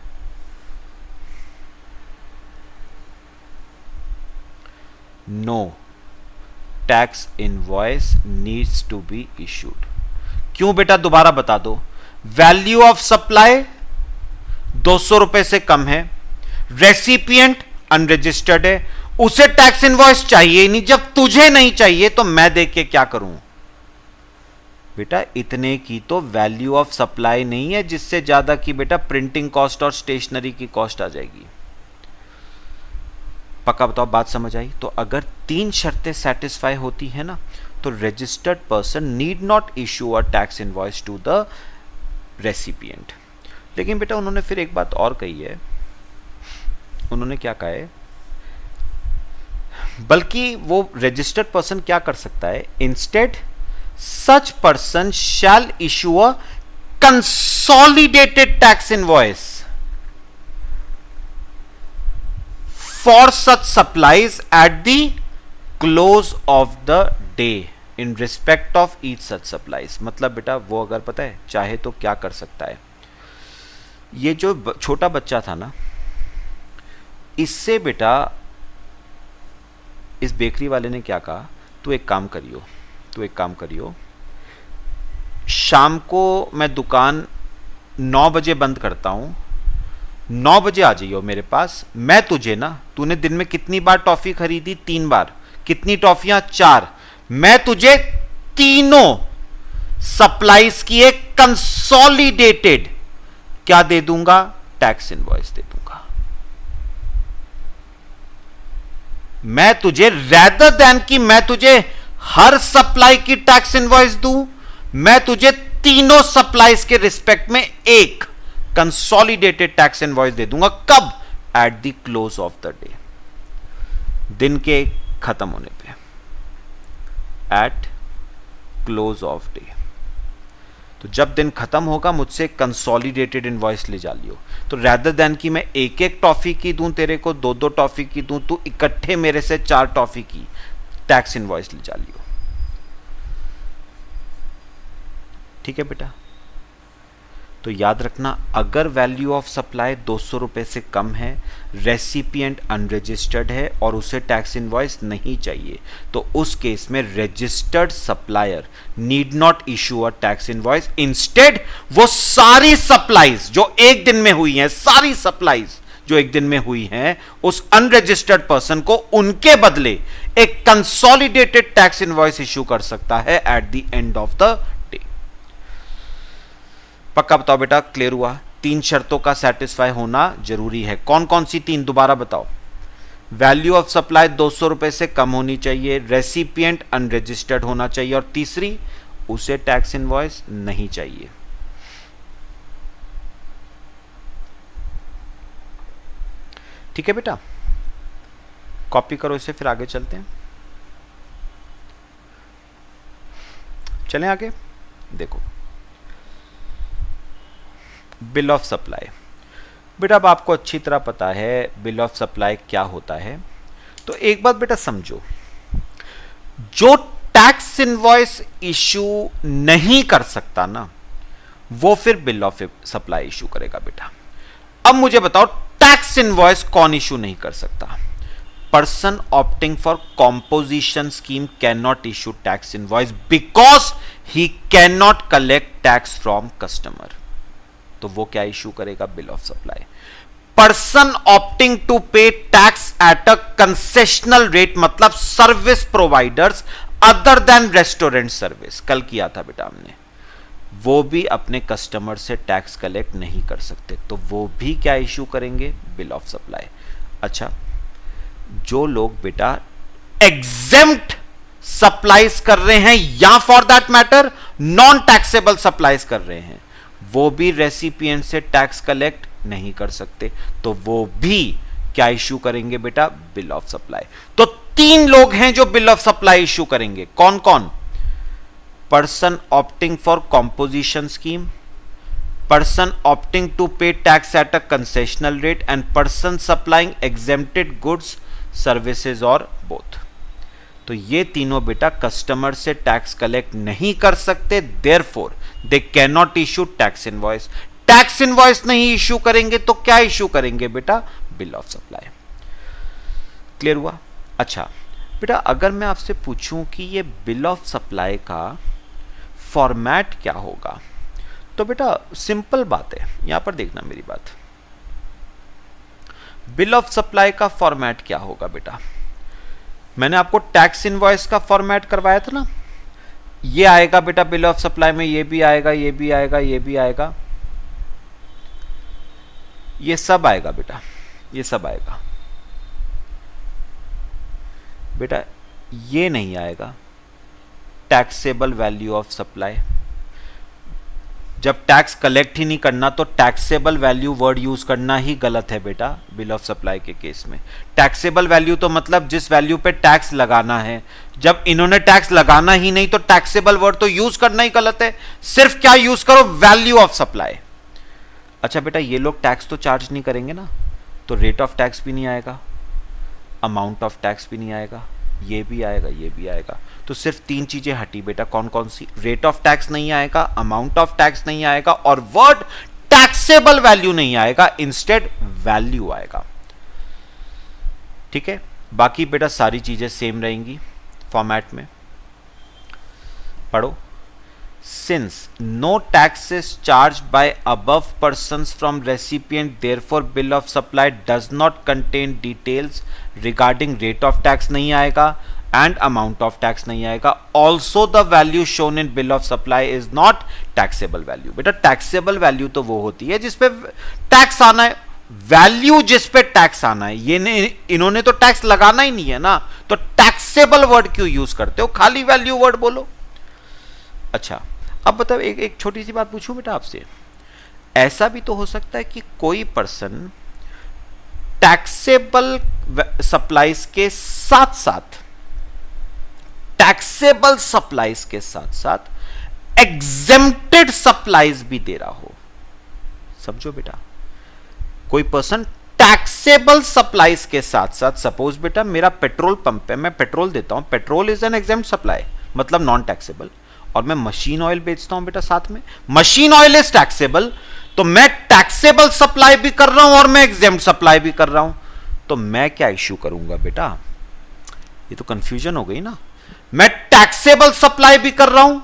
[SPEAKER 1] No tax invoice needs to be issued. क्यों बेटा? दोबारा बता दो. वैल्यू ऑफ सप्लाई 200 रुपए से कम है, रेसिपिएंट अनरजिस्टर्ड है, उसे टैक्स इनवॉइस चाहिए नहीं. जब तुझे नहीं चाहिए तो मैं देख के क्या करूं? बेटा इतने की तो वैल्यू ऑफ सप्लाई नहीं है, जिससे ज्यादा की बेटा प्रिंटिंग कॉस्ट और स्टेशनरी की कॉस्ट आ जाएगी. पक्का बताओ, बात समझ आई? तो अगर 3 शर्तें सेटिस्फाई होती है ना, तो registered person need not issue a tax invoice to the recipient. लेकिन बेटा उन्होंने फिर एक बात और कही है. उन्होंने क्या कहा है? बल्कि वो रजिस्टर्ड पर्सन क्या कर सकता है? Instead such person shall issue a consolidated tax invoice for such supplies at the close of the day in respect of each such supplies. मतलब बेटा वो अगर पता है चाहे तो क्या कर सकता है, ये जो छोटा बच्चा था ना, इससे बेटा इस बेकरी वाले ने क्या कहा? तू एक काम करियो, शाम को मैं दुकान 9 बजे बंद करता हूं, 9 बजे आ जाइयो मेरे पास. मैं तुझे ना, तूने दिन में कितनी बार टॉफी खरीदी? 3 बार. कितनी टॉफियां? 4. मैं तुझे तीनों सप्लाईज की एक कंसोलिडेटेड क्या दे दूंगा? टैक्स इनवॉइस दे दूंगा. मैं तुझे रेदर देन कि मैं तुझे हर सप्लाई की टैक्स इनवॉइस दूं, मैं तुझे तीनों सप्लाईज के रिस्पेक्ट में एक कंसोलिडेटेड टैक्स इनवॉइस दे दूंगा. कब? At the close of the day, दिन के खत्म होने पे. Eight close of day. तो जब दिन खत्म होगा मुझसे कंसोलिडेटेड इनवॉइस ले जा लियो. तो रैदर देन कि मैं एक एक टॉफी की दूं तेरे को, 2-2 टॉफी की दूं, तू इकट्ठे मेरे से 4 टॉफी की टैक्स इनवॉइस ले जा लियो. ठीक है बेटा? तो याद रखना, अगर वैल्यू ऑफ सप्लाई 200 रुपए से कम है, रेसिपिएंट अनरजिस्टर्ड है और उसे टैक्स इनवॉइस नहीं चाहिए, तो उस केस में registered supplier need not issue a tax invoice. Instead वो सारी सप्लाईज जो एक दिन में हुई हैं, सारी सप्लाईज जो एक दिन में हुई हैं, उस अनरजिस्टर्ड पर्सन को उनके बदले एक कंसोलिडेटेड टैक्स इनवॉइस इशू कर सकता है at the end of the. पक्का बताओ बेटा, क्लियर हुआ? 3 शर्तों का सेटिस्फाई होना जरूरी है. कौन कौन सी 3? दोबारा बताओ. वैल्यू ऑफ सप्लाई 200 रुपए से कम होनी चाहिए, रेसिपिएंट अनरजिस्टर्ड होना चाहिए, और तीसरी, उसे टैक्स इनवॉइस नहीं चाहिए. ठीक है बेटा? कॉपी करो इसे, फिर आगे चलते हैं. चलें आगे. देखो, बिल ऑफ सप्लाई. बेटा अब आपको अच्छी तरह पता है बिल ऑफ सप्लाई क्या होता है. तो एक बात बेटा समझो, जो टैक्स इनवॉइस इशू नहीं कर सकता ना, वो फिर बिल ऑफ सप्लाई इशू करेगा बेटा. अब मुझे बताओ, टैक्स इनवॉइस कौन इशू नहीं कर सकता? Person opting for composition scheme can not issue tax invoice because he can not collect tax from customer. तो वो क्या इशू करेगा? Bill of supply. Person opting to pay tax at a concessional rate, मतलब service providers other than restaurant service, कल किया था बेटा हमने, वो भी अपने कस्टमर से टैक्स कलेक्ट नहीं कर सकते, तो वो भी क्या इशू करेंगे? Bill of supply. अच्छा, जो लोग बेटा एग्जेम्प्ट सप्लाईज कर रहे हैं या for that matter non taxable supplies कर रहे हैं, वो भी रेसिपिएंट से टैक्स कलेक्ट नहीं कर सकते, तो वो भी क्या इशू करेंगे बेटा? Bill of supply. तो 3 लोग हैं जो बिल ऑफ सप्लाई इशू करेंगे. कौन कौन? Person opting for composition scheme, person opting to pay tax at a concessional rate and person supplying exempted goods services or both। तो ये तीनों बेटा कस्टमर से टैक्स कलेक्ट नहीं कर सकते, therefore they can not issue tax invoice. Tax invoice नहीं issue करेंगे तो क्या इशू करेंगे बेटा? Bill of supply. क्लियर हुआ? अच्छा बेटा, अगर मैं आपसे पूछूं कि ये बिल ऑफ सप्लाई का फॉर्मेट क्या होगा, तो बेटा सिंपल बात है, यहां पर देखना मेरी बात। बिल ऑफ सप्लाई का फॉर्मेट क्या होगा बेटा? मैंने आपको टैक्स इनवॉइस का फॉर्मेट करवाया था ना, ये आएगा बेटा बिल ऑफ सप्लाई में, ये भी आएगा, ये भी आएगा, ये भी आएगा, ये सब आएगा बेटा, ये सब आएगा बेटा। ये नहीं आएगा टैक्सेबल वैल्यू ऑफ सप्लाई। जब टैक्स कलेक्ट ही नहीं करना तो टैक्सेबल वैल्यू वर्ड यूज करना ही गलत है बेटा बिल ऑफ सप्लाई के केस में। टैक्सेबल वैल्यू तो मतलब जिस वैल्यू पे टैक्स लगाना है, जब इन्होंने टैक्स लगाना ही नहीं तो टैक्सेबल वर्ड तो यूज करना ही गलत है। सिर्फ क्या यूज करो? Value of supply. अच्छा बेटा, ये लोग टैक्स तो चार्ज नहीं करेंगे ना, तो रेट ऑफ टैक्स भी नहीं आएगा, अमाउंट ऑफ टैक्स भी नहीं आएगा, ये भी आएगा, ये भी आएगा। तो सिर्फ तीन चीजें हटी बेटा, कौन कौन सी? रेट ऑफ टैक्स नहीं आएगा, अमाउंट ऑफ टैक्स नहीं आएगा और वर्ड टैक्सेबल वैल्यू नहीं आएगा, इंस्टेड वैल्यू आएगा। ठीक है, बाकी बेटा सारी चीजें सेम रहेंगी फॉर्मेट में। पढ़ो। Since no tax is charged by above persons from recipient, therefore bill of supply does not contain details regarding rate of tax नहीं आएगा and amount of tax नहीं आएगा। Also the value shown in bill of supply is not taxable value। बेटा taxable value तो वो होती है जिसपे टैक्स आना है, वैल्यू जिसपे टैक्स आना है। ये नहीं, इन्होंने तो टैक्स लगाना ही नहीं है ना, तो टैक्सेबल वर्ड क्यों यूज करते हो? खाली वैल्यू वर्ड बोलो। अच्छा अब बताओ, एक छोटी सी बात पूछूं बेटा आपसे। ऐसा भी तो हो सकता है कि कोई पर्सन टैक्सेबल सप्लाईज के साथ साथ एग्जेम्प्टेड सप्लाईज भी दे रहा हो। समझो बेटा, कोई पर्सन टैक्सेबल सप्लाईज के साथ साथ, सपोज बेटा मेरा पेट्रोल पंप है, मैं पेट्रोल देता हूं, petrol is an exempt supply, मतलब नॉन टैक्सेबल, और मैं मशीन ऑयल बेचता हूं बेटा साथ में, मशीन ऑयल इज टैक्सेबल, तो मैं टैक्सेबल सप्लाई भी कर रहा हूं और मैं एग्जेम्प्ट सप्लाई भी कर रहा हूं, तो मैं क्या इश्यू करूंगा बेटा? ये तो कंफ्यूजन हो गई ना। मैं टैक्सेबल सप्लाई भी कर रहा हूं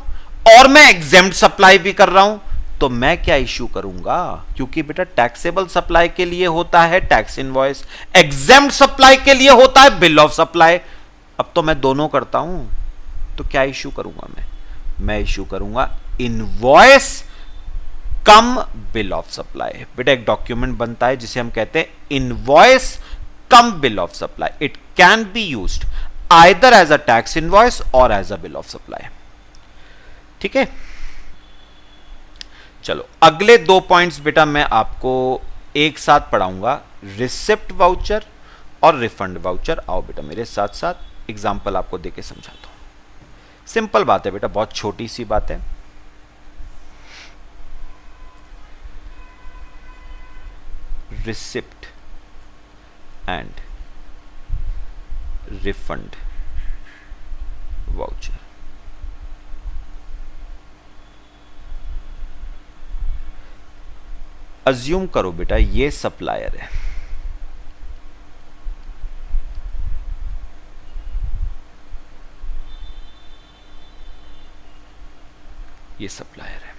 [SPEAKER 1] और मैं एग्जेम्प्ट सप्लाई भी कर रहा हूं, तो मैं क्या इश्यू करूंगा? क्योंकि बेटा टैक्सेबल सप्लाई के लिए होता है टैक्स इनवॉइस, एग्जेम्प्ट सप्लाई के लिए होता है बिल ऑफ सप्लाई। अब तो मैं दोनों करता हूं, तो क्या इश्यू करूंगा मैं इश्यू करूंगा invoice cum bill of supply. बेटा एक डॉक्यूमेंट बनता है जिसे हम कहते हैं invoice cum bill of supply. It can be used either as a tax invoice or as a bill of supply. ठीक है, चलो अगले दो पॉइंट्स बेटा मैं आपको एक साथ पढ़ाऊंगा, रिसिप्ट वाउचर और रिफंड वाउचर। आओ बेटा मेरे साथ साथ एग्जांपल आपको देके समझाता हूं। सिंपल बात है बेटा, बहुत छोटी सी बात है। Receipt and refund voucher. Assume करो बेटा ये सप्लायर है, ये सप्लायर है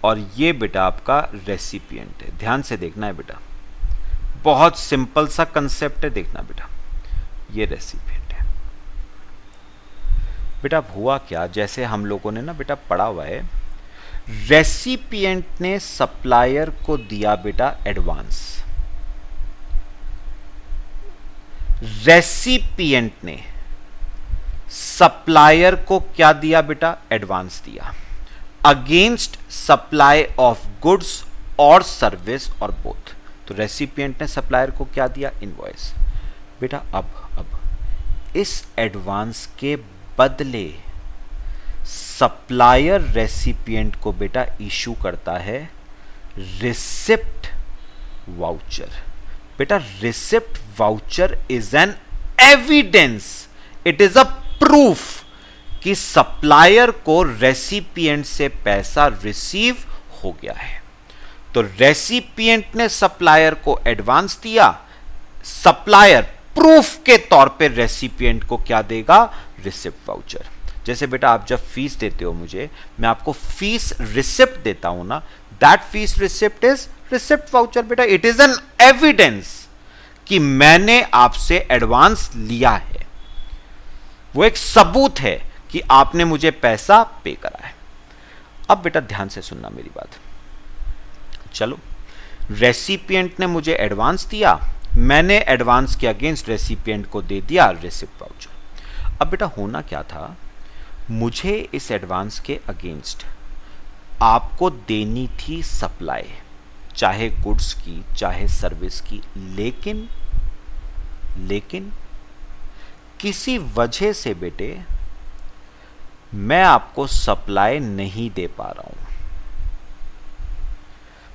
[SPEAKER 1] और ये बेटा आपका रेसिपिएंट है। ध्यान से देखना है बेटा, बहुत सिंपल सा कंसेप्ट है, देखना बेटा। ये रेसिपिएंट है बेटा। अब हुआ क्या, जैसे हम लोगों ने ना बेटा पढ़ा हुआ है, रेसिपिएंट ने सप्लायर को दिया बेटा एडवांस। रेसिपिएंट ने सप्लायर को क्या दिया बेटा? एडवांस दिया अगेंस्ट सप्लाई ऑफ गुड्स और सर्विस और बोथ। तो रेसिपिएंट ने सप्लायर को क्या दिया? इनवॉइस। बेटा अब इस एडवांस के बदले सप्लायर रेसिपिएंट को बेटा इशू करता है रिसिप्ट वाउचर। बेटा receipt voucher is an evidence, it is a proof कि सप्लायर को रेसिपिएंट से पैसा रिसीव हो गया है। तो रेसिपिएंट ने सप्लायर को एडवांस दिया, सप्लायर प्रूफ के तौर पे रेसिपिएंट को क्या देगा? Receipt voucher. जैसे बेटा आप जब फीस देते हो मुझे, मैं आपको फीस रिसिप्ट देता हूं ना, that fees receipt is receipt voucher. बेटा इट इज एन एविडेंस कि मैंने आपसे एडवांस लिया है, वो एक सबूत है कि आपने मुझे पैसा पे करा है। अब बेटा ध्यान से सुनना मेरी बात। चलो, रेसिपिएंट ने मुझे एडवांस दिया, मैंने एडवांस के अगेंस्ट रेसिपिएंट को दे दिया रिसिप्ट वाउचर। अब बेटा होना क्या था, मुझे इस एडवांस के अगेंस्ट आपको देनी थी सप्लाई, चाहे गुड्स की चाहे सर्विस की, लेकिन किसी वजह से बेटे मैं आपको सप्लाई नहीं दे पा रहा हूं,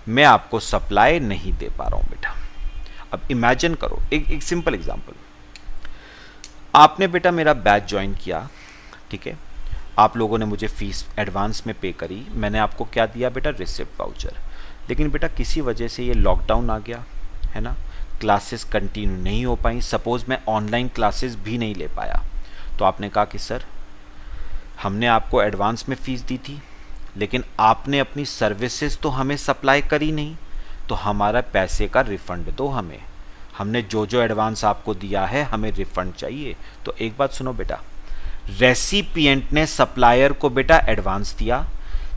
[SPEAKER 1] मैं आपको सप्लाई नहीं दे पा रहा हूं बेटा। अब इमेजिन करो, एक सिंपल एग्जांपल, आपने बेटा मेरा बैच ज्वाइन किया, ठीक है, आप लोगों ने मुझे फीस एडवांस में पे करी, मैंने आपको क्या दिया बेटा? Receipt voucher. लेकिन बेटा किसी वजह से ये लॉकडाउन आ गया है ना, क्लासेस कंटिन्यू नहीं हो पाई, सपोज मैं ऑनलाइन क्लासेस भी नहीं ले पाया, तो आपने कहा कि सर हमने आपको एडवांस में फीस दी थी, लेकिन आपने अपनी सर्विसेज तो हमें सप्लाई करी नहीं, तो हमारा पैसे का रिफंड दो हमें, हमने जो जो एडवांस आपको दिया है हमें रिफंड चाहिए। तो एक बात सुनो बेटा, रेसिपिएंट ने सप्लायर को बेटा एडवांस दिया,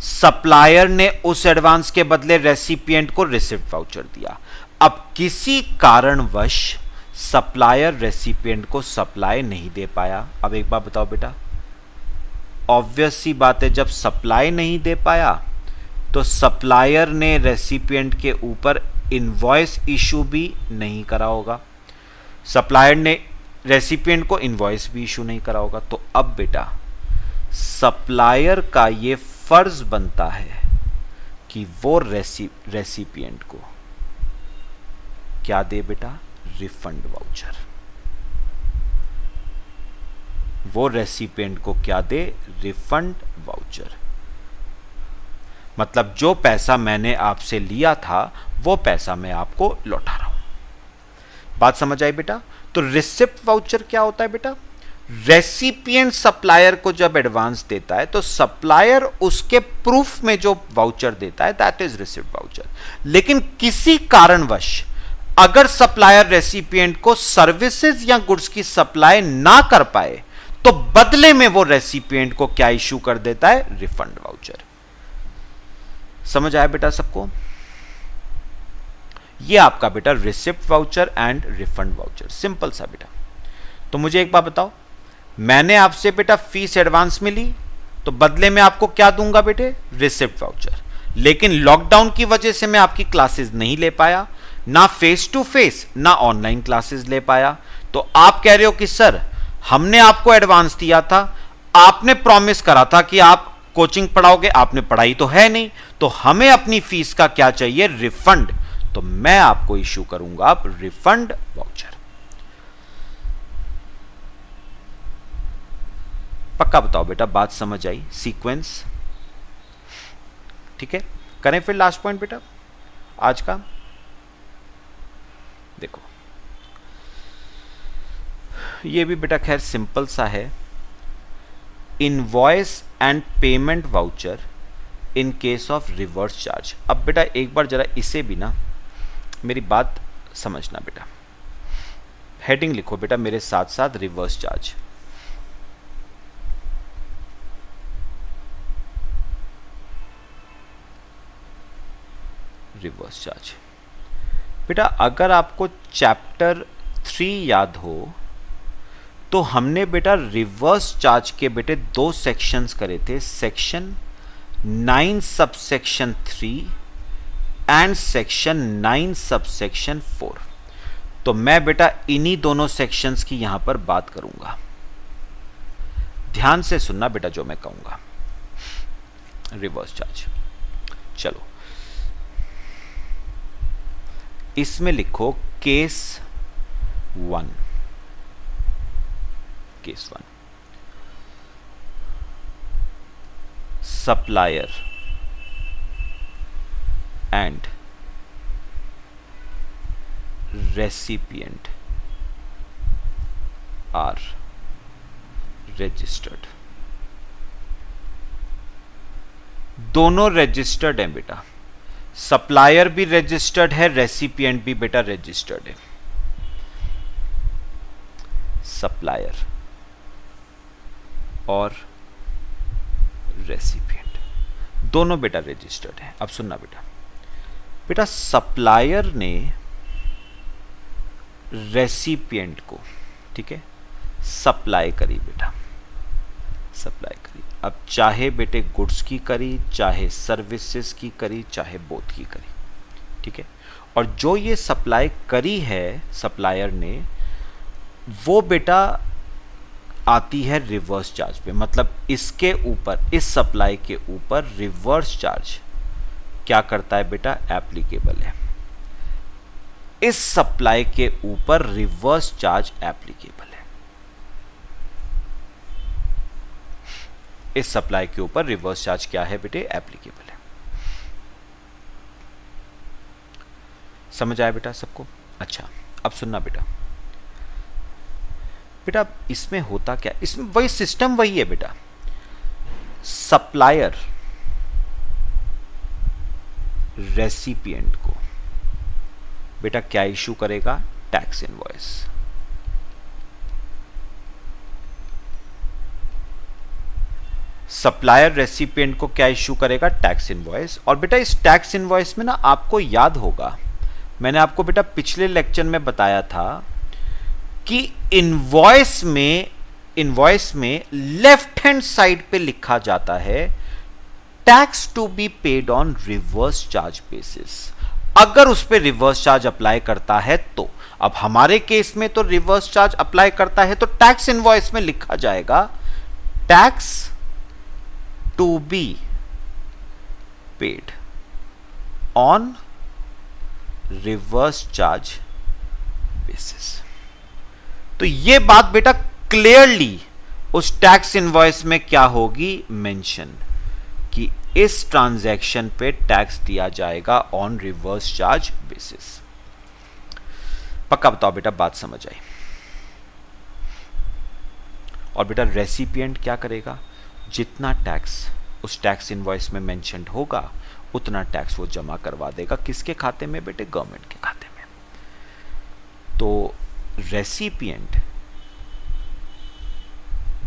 [SPEAKER 1] सप्लायर ने उस एडवांस के बदले रेसिपिएंट को रिसिप्ट वाउचर दिया। अब किसी कारणवश सप्लायर रेसिपिएंट को सप्लाई नहीं दे पाया। अब एक बात बताओ बेटा, ऑब्वियस सी बात है, जब सप्लाई नहीं दे पाया तो सप्लायर ने रेसिपिएंट के ऊपर इनवॉइस इशू भी नहीं करा होगा, सप्लायर ने रेसिपिएंट को इनवॉइस भी इशू नहीं करा होगा। तो अब बेटा सप्लायर का ये फर्ज बनता है कि वो रेसिपिएंट को क्या दे बेटा? Refund voucher. वो रेसिपिएंट को क्या दे? Refund voucher. मतलब जो पैसा मैंने आपसे लिया था वो पैसा मैं आपको लौटा रहा हूं। बात समझ आई बेटा? तो रिसिप्ट वाउचर क्या होता है बेटा? रेसिपिएंट सप्लायर को जब एडवांस देता है तो सप्लायर उसके प्रूफ में जो वाउचर देता है दैट इज रिसिप्ट वाउचर। लेकिन किसी कारणवश अगर सप्लायर रेसिपिएंट को सर्विसेज या गुड्स की सप्लाई ना कर पाए तो बदले में वो रेसिपिएंट को क्या इशू कर देता है? Refund voucher. समझ आया बेटा सबको? ये आपका बेटा receipt voucher and refund voucher, simple सा बेटा। तो मुझे एक बात बताओ, मैंने आपसे बेटा फीस एडवांस में ली तो बदले में आपको क्या दूंगा बेटे? Receipt voucher. लेकिन लॉकडाउन की वजह से मैं आपकी क्लासेस नहीं ले पाया, ना फेस टू फेस ना ऑनलाइन क्लासेस ले पाया, तो आप कह रहे हो कि सर हमने आपको एडवांस दिया था, आपने प्रॉमिस करा था कि आप कोचिंग पढ़ाओगे, आपने पढ़ाई तो है नहीं, तो हमें अपनी फीस का क्या चाहिए? रिफंड। तो मैं आपको इशू करूंगा आप रिफंड वाउचर। पक्का बताओ बेटा, बात समझ आई? सीक्वेंस ठीक है? करें फिर लास्ट पॉइंट बेटा आज का। देखो ये भी बेटा खैर सिंपल सा है, invoice and payment voucher in case of reverse charge. अब बेटा एक बार जरा इसे भी ना मेरी बात समझना बेटा, हेडिंग लिखो बेटा मेरे साथ साथ, रिवर्स चार्ज। रिवर्स चार्ज बेटा अगर आपको चैप्टर 3 याद हो तो हमने बेटा रिवर्स चार्ज के बेटे 2 सेक्शंस करे थे, section 9 subsection 3 and section 9 subsection 4। तो मैं बेटा इन्हीं दोनों सेक्शंस की यहां पर बात करूंगा, ध्यान से सुनना बेटा जो मैं कहूंगा। रिवर्स चार्ज, चलो इसमें लिखो case 1, case 1, supplier and recipient are registered. दोनों रजिस्टर्ड हैं बेटा, सप्लायर भी रजिस्टर्ड है, रेसिपिएंट भी बेटा रजिस्टर्ड है। सप्लायर और रेसिपिएंट दोनों बेटा रजिस्टर्ड है। अब सुनना बेटा, बेटा सप्लायर ने रेसिपिएंट को, ठीक है, सप्लाई करी बेटा, सप्लाई करी। अब चाहे बेटे गुड्स की करी, चाहे सर्विसेज की करी, चाहे बोथ की करी, ठीक है। और जो ये सप्लाई करी है सप्लायर ने, वो बेटा आती है रिवर्स चार्ज पे। मतलब इसके ऊपर, इस सप्लाई के ऊपर रिवर्स चार्ज क्या करता है बेटा, एप्लीकेबल है। इस सप्लाई के ऊपर रिवर्स चार्ज एप्लीकेबल है। इस सप्लाई के ऊपर रिवर्स चार्ज क्या है बेटे, एप्लीकेबल है। समझ आया बेटा सबको? अच्छा, अब सुनना बेटा, बेटा इसमें होता क्या, इसमें वही सिस्टम वही है बेटा। सप्लायर रेसिपिएंट को बेटा क्या इशू करेगा, टैक्स इनवॉइस। सप्लायर रेसिपिएंट को क्या इशू करेगा, टैक्स इनवॉइस। और बेटा इस टैक्स इनवॉइस में ना आपको याद होगा, मैंने आपको बेटा पिछले लेक्चर में बताया था कि इनवॉइस में लेफ्ट हैंड साइड पे लिखा जाता है tax to be paid on reverse charge basis. अगर उस पर रिवर्स चार्ज अप्लाई करता है तो, अब हमारे केस में तो रिवर्स चार्ज अप्लाई करता है तो टैक्स इनवॉइस में लिखा जाएगा tax to be paid on reverse charge basis. तो यह बात बेटा क्लियरली उस टैक्स इनवॉइस में क्या होगी, मेंशन, कि इस ट्रांजैक्शन पे टैक्स दिया जाएगा ऑन रिवर्स चार्ज बेसिस। पक्का बताओ बेटा, बात समझ आई? और बेटा रेसिपिएंट क्या करेगा, जितना टैक्स उस टैक्स इनवॉइस में मेंशन्ड होगा उतना टैक्स वो जमा करवा देगा। किसके खाते में बेटे, गवर्नमेंट के खाते में। तो रेसिपिएंट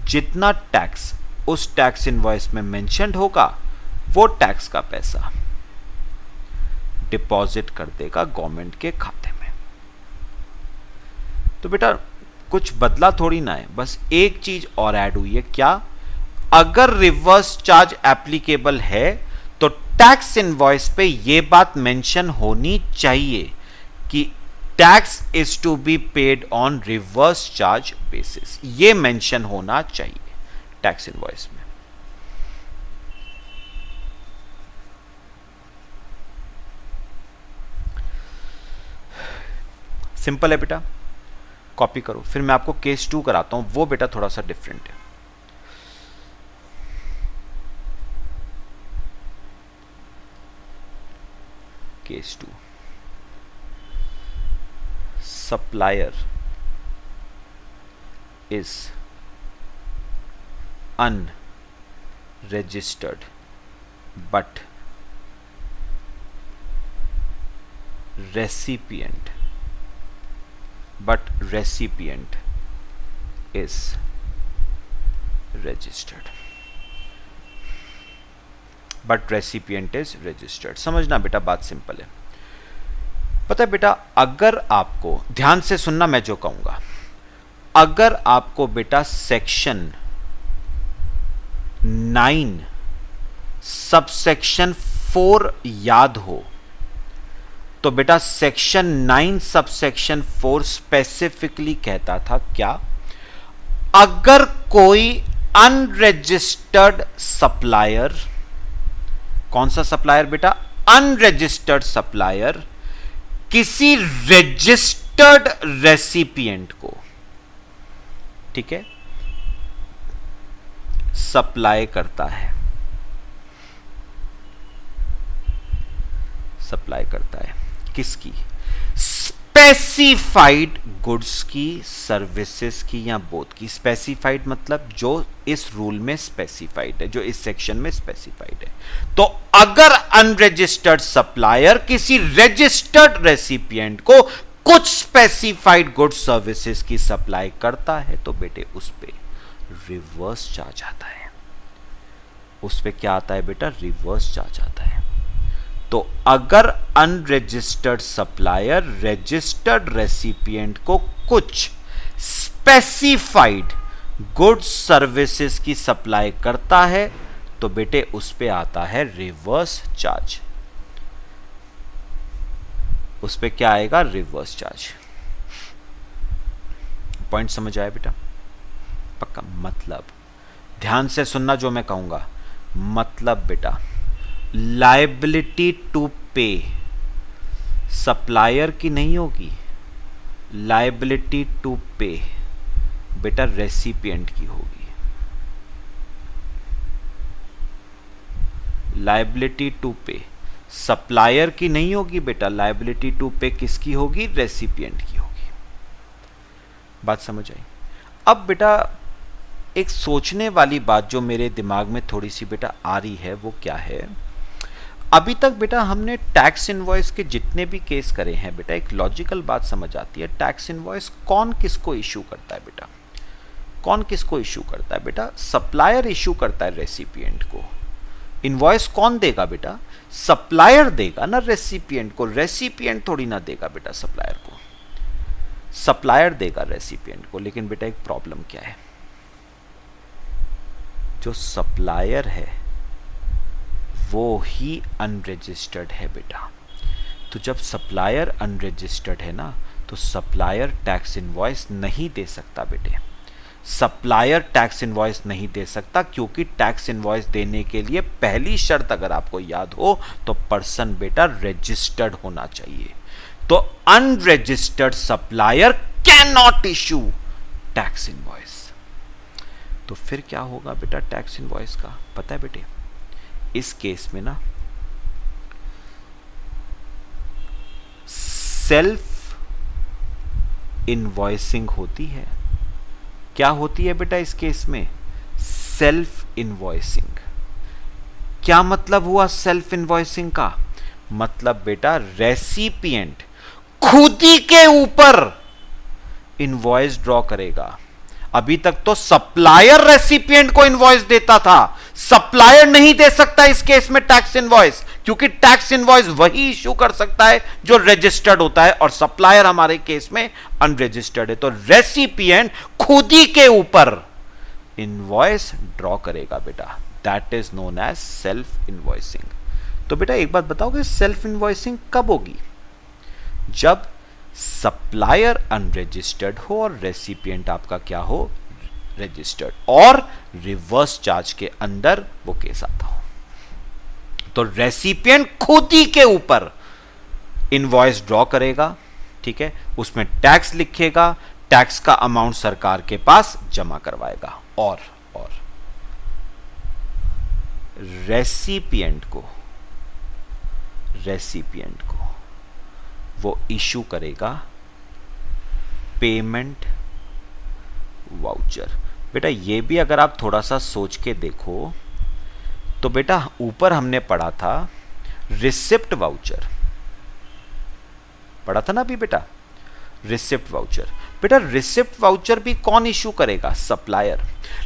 [SPEAKER 1] जितना टैक्स उस टैक्स इनवॉइस में मेंशन्ड होगा वो टैक्स का पैसा डिपॉजिट कर देगा गवर्नमेंट के खाते में। तो बेटा कुछ बदला थोड़ी ना है, बस एक चीज और ऐड हुई है। क्या, अगर रिवर्स चार्ज एप्लीकेबल है तो टैक्स इनवॉइस पे यह बात मेंशन होनी चाहिए कि tax is to be paid on reverse charge basis. यह मेंशन होना चाहिए टैक्स इनवॉइस में। सिंपल है बेटा, कॉपी करो। फिर मैं आपको केस 2 कराता हूं, वो बेटा थोड़ा सा डिफरेंट है। Case 2, supplier is unregistered but recipient is registered, but recipient is registered। समझना बेटा, बात सिंपल है। पता है बेटा, अगर आपको ध्यान से सुनना मैं जो कहूंगा, अगर आपको बेटा सेक्शन 9 सबसेक्शन 4 याद हो तो बेटा सेक्शन 9 सबसेक्शन 4 स्पेसिफिकली कहता था क्या, अगर कोई अनरजिस्टर्ड सप्लायर, कौन सा सप्लायर बेटा, अनरजिस्टर्ड सप्लायर किसी रजिस्टर्ड रेसिपिएंट को, ठीक है, सप्लाई करता है, सप्लाई करता है किसकी? स्पेसिफाइड गुड्स की, सर्विसेज की, या बोथ की। स्पेसिफाइड मतलब जो इस रूल में स्पेसिफाइड है, जो इस सेक्शन में स्पेसिफाइड है। तो अगर अनरजिस्टर्ड सप्लायर किसी रजिस्टर्ड रेसिपिएंट को कुछ स्पेसिफाइड गुड्स सर्विसेज की सप्लाई करता है तो बेटे उस पे रिवर्स चार्ज आता है। उस पे क्या आता है बेटा? रिवर्स चार्ज आता है। तो अगर अनरजिस्टर्ड सप्लायर रजिस्टर्ड रेसिपिएंट को कुछ स्पेसिफाइड गुड्स सर्विसेज की सप्लाई करता है तो बेटे उस पे आता है रिवर्स चार्ज। उस पे क्या आएगा? Reverse charge. पॉइंट समझ आया बेटा? पक्का? मतलब ध्यान से सुनना जो मैं कहूंगा। मतलब बेटा लायबिलिटी टू पे सप्लायर की नहीं होगी, लायबिलिटी टू पे बेटा रेसिपिएंट की होगी। लायबिलिटी टू पे सप्लायर की नहीं होगी बेटा, लायबिलिटी टू पे किसकी होगी? रेसिपिएंट की होगी। बात समझ आई? अब बेटा एक सोचने वाली बात जो मेरे दिमाग में थोड़ी सी बेटा आ रही है वो क्या है, अभी तक बेटा हमने टैक्स इनवॉइस के जितने भी केस करे हैं बेटा, एक लॉजिकल बात समझ आती है। टैक्स इनवॉइस कौन किसको इश्यू करता है बेटा? कौन किसको इश्यू करता है बेटा? सप्लायर इश्यू करता है रेसिपिएंट को। इनवॉइस कौन देगा बेटा? सप्लायर देगा ना रेसिपिएंट को, रेसिपिएंट थोड़ी ना देगा बेटा सप्लायर को, सप्लायर देगा रेसिपिएंट को। लेकिन बेटा एक प्रॉब्लम क्या है, जो सप्लायर है वो ही अनरजिस्टर्ड है बेटा। तो जब सप्लायर अनरजिस्टर्ड है ना तो सप्लायर टैक्स इनवॉइस नहीं दे सकता बेटे। सप्लायर टैक्स इनवॉइस नहीं दे सकता क्योंकि टैक्स इनवॉइस देने के लिए पहली शर्त अगर आपको याद हो तो पर्सन बेटा रजिस्टर्ड होना चाहिए। तो unregistered supplier can not issue tax invoice. तो फिर क्या होगा बेटा टैक्स इनवॉइस का? पता है बेटे इस केस में ना सेल्फ इनवॉइसिंग होती है। क्या होती है बेटा इस केस में? Self invoicing. क्या मतलब हुआ सेल्फ इनवॉइसिंग का? मतलब बेटा रेसिपिएंट खुद ही के ऊपर इनवॉइस ड्रॉ करेगा। अभी तक तो सप्लायर रेसिपिएंट को इनवॉइस देता था, सप्लायर नहीं दे सकता इस केस में टैक्स इनवॉइस, क्योंकि टैक्स इनवॉइस वही इश्यू कर सकता है जो रजिस्टर्ड होता है और सप्लायर हमारे केस में अनरजिस्टर्ड है। तो रेसिपिएंट खुद ही के ऊपर इनवॉइस ड्रॉ करेगा बेटा, that is known as self invoicing. तो बेटा एक बात बताओगे सेल्फ इनवॉइसिंग कब होगी? जब सप्लायर अनरजिस्टर्ड हो और रेसिपिएंट आपका क्या हो? रजिस्टर्ड, और रिवर्स चार्ज के अंदर वो केस आता हो। तो रेसिपिएंट खुद ही के ऊपर इनवॉइस ड्रॉ करेगा, ठीक है, उसमें टैक्स लिखेगा, टैक्स का अमाउंट सरकार के पास जमा करवाएगा और रेसिपिएंट को वो इशू करेगा पेमेंट वाउचर। बेटा ये भी अगर आप थोड़ा सा सोच के देखो तो बेटा ऊपर हमने पढ़ा था रिसिप्ट वाउचर, पढ़ा था ना अभी बेटा रिसिप्ट वाउचर। बेटा रिसिप्ट वाउचर भी कौन इशू करेगा? सप्लायर।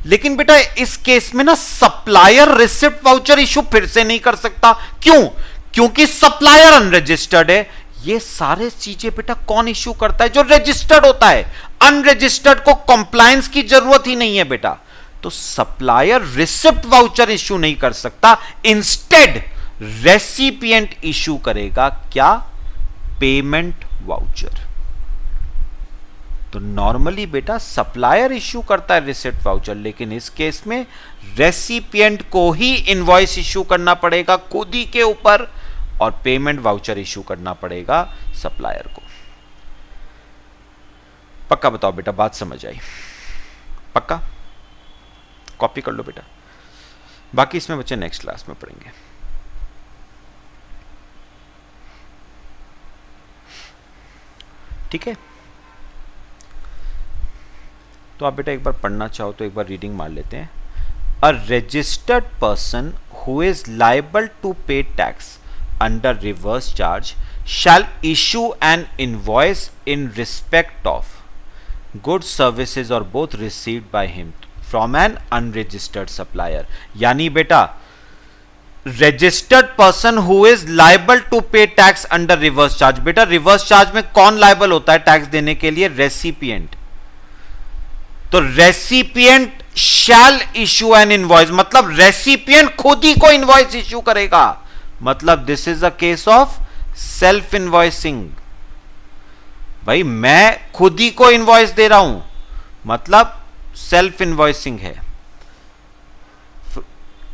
[SPEAKER 1] लेकिन बेटा इस केस में ना सप्लायर रिसिप्ट वाउचर इशू फिर से नहीं कर सकता। क्यों? क्योंकि सप्लायर अनरजिस्टर्ड है। ये सारे चीजें बेटा कौन इश्यू करता है? जो रजिस्टर्ड होता है। अनरजिस्टर्ड को कंप्लायंस की जरूरत ही नहीं है बेटा। तो सप्लायर रिसिप्ट वाउचर इश्यू नहीं कर सकता, इंस्टेड रेसिपिएंट इश्यू करेगा क्या? Payment voucher. तो नॉर्मली बेटा सप्लायर इश्यू करता है रिसिप्ट वाउचर, लेकिन इस केस में रेसिपिएंट को ही इनवॉइस इश्यू करना पड़ेगा खुद ही के ऊपर, और पेमेंट वाउचर इशू करना पड़ेगा सप्लायर को। पक्का बताओ बेटा, बात समझ आई? पक्का? कॉपी कर लो बेटा, बाकी इसमें बच्चे नेक्स्ट क्लास में पढ़ेंगे। ठीक है, तो आप बेटा एक बार पढ़ना चाहो तो एक बार रीडिंग मार लेते हैं। A registered person who is liable to pay tax under reverse charge shall issue an invoice in respect of goods, services or both received by him from an unregistered supplier। यानी बेटा registered person who is liable to pay tax under reverse charge, बेटा reverse charge में कौन liable होता है tax देने के लिए? रेसिपिएंट। तो recipient shall issue an invoice, मतलब रेसिपिएंट खुद ही को इनवॉइस इश्यू करेगा। मतलब this is a case of self invoicing. भाई मैं खुद ही को इनवॉइस दे रहा हूं, मतलब सेल्फ इनवॉइसिंग है।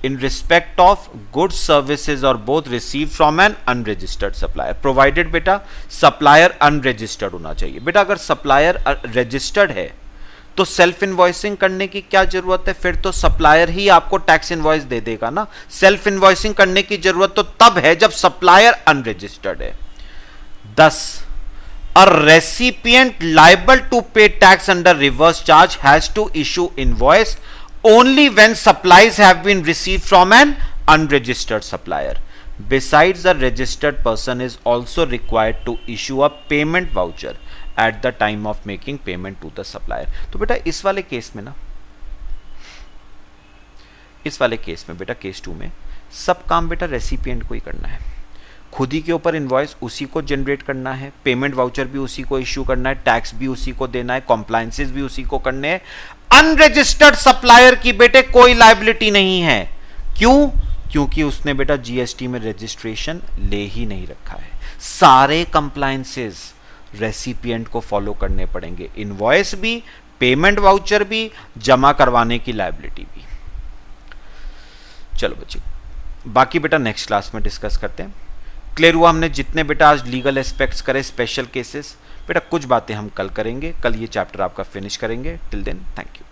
[SPEAKER 1] In respect of goods, services or both receive from an unregistered supplier, provided बेटा सप्लायर अनरजिस्टर्ड होना चाहिए। बेटा अगर सप्लायर रजिस्टर्ड है तो सेल्फ इनवॉइसिंग करने की क्या जरूरत है? फिर तो सप्लायर ही आपको टैक्स इनवॉइस दे देगा ना। सेल्फ इनवॉइसिंग करने की जरूरत तो तब है जब सप्लायर अनरजिस्टर्ड है। 10 a recipient liable to pay tax under reverse charge has to issue invoice only when supplies have been received from an unregistered supplier. Besides, a registered person is also required to issue a payment voucher at the time of making payment to the supplier। तो बेटा इस वाले case में ना, इस वाले case में बेटा केस 2 में सब काम बेटा रेसिपिएंट को ही करना है। खुद ही के ऊपर इनवॉइस उसी को जनरेट करना है, पेमेंट वाउचर भी उसी को इश्यू करना है, टैक्स भी उसी को देना है, कॉम्प्लायंसेस भी उसी को करने हैं। अनरजिस्टर्ड सप्लायर की बेटे कोई लायबिलिटी नहीं है। क्यों? क्योंकि उसने बेटा जीएसटी में रजिस्ट्रेशन ले ही नहीं रखा है। सारे कंप्लायंसेस रेसिपिएंट को फॉलो करने पड़ेंगे, इनवॉइस भी, पेमेंट वाउचर भी, जमा करवाने की लायबिलिटी भी। चलो बच्चे, बाकी बेटा नेक्स्ट क्लास में डिस्कस करते हैं। क्लियर हुआ हमने जितने बेटा आज लीगल एस्पेक्ट्स करे, स्पेशल केसेस, बेटा कुछ बातें हम कल करेंगे। कल ये चैप्टर आपका फिनिश करेंगे। Till then thank you.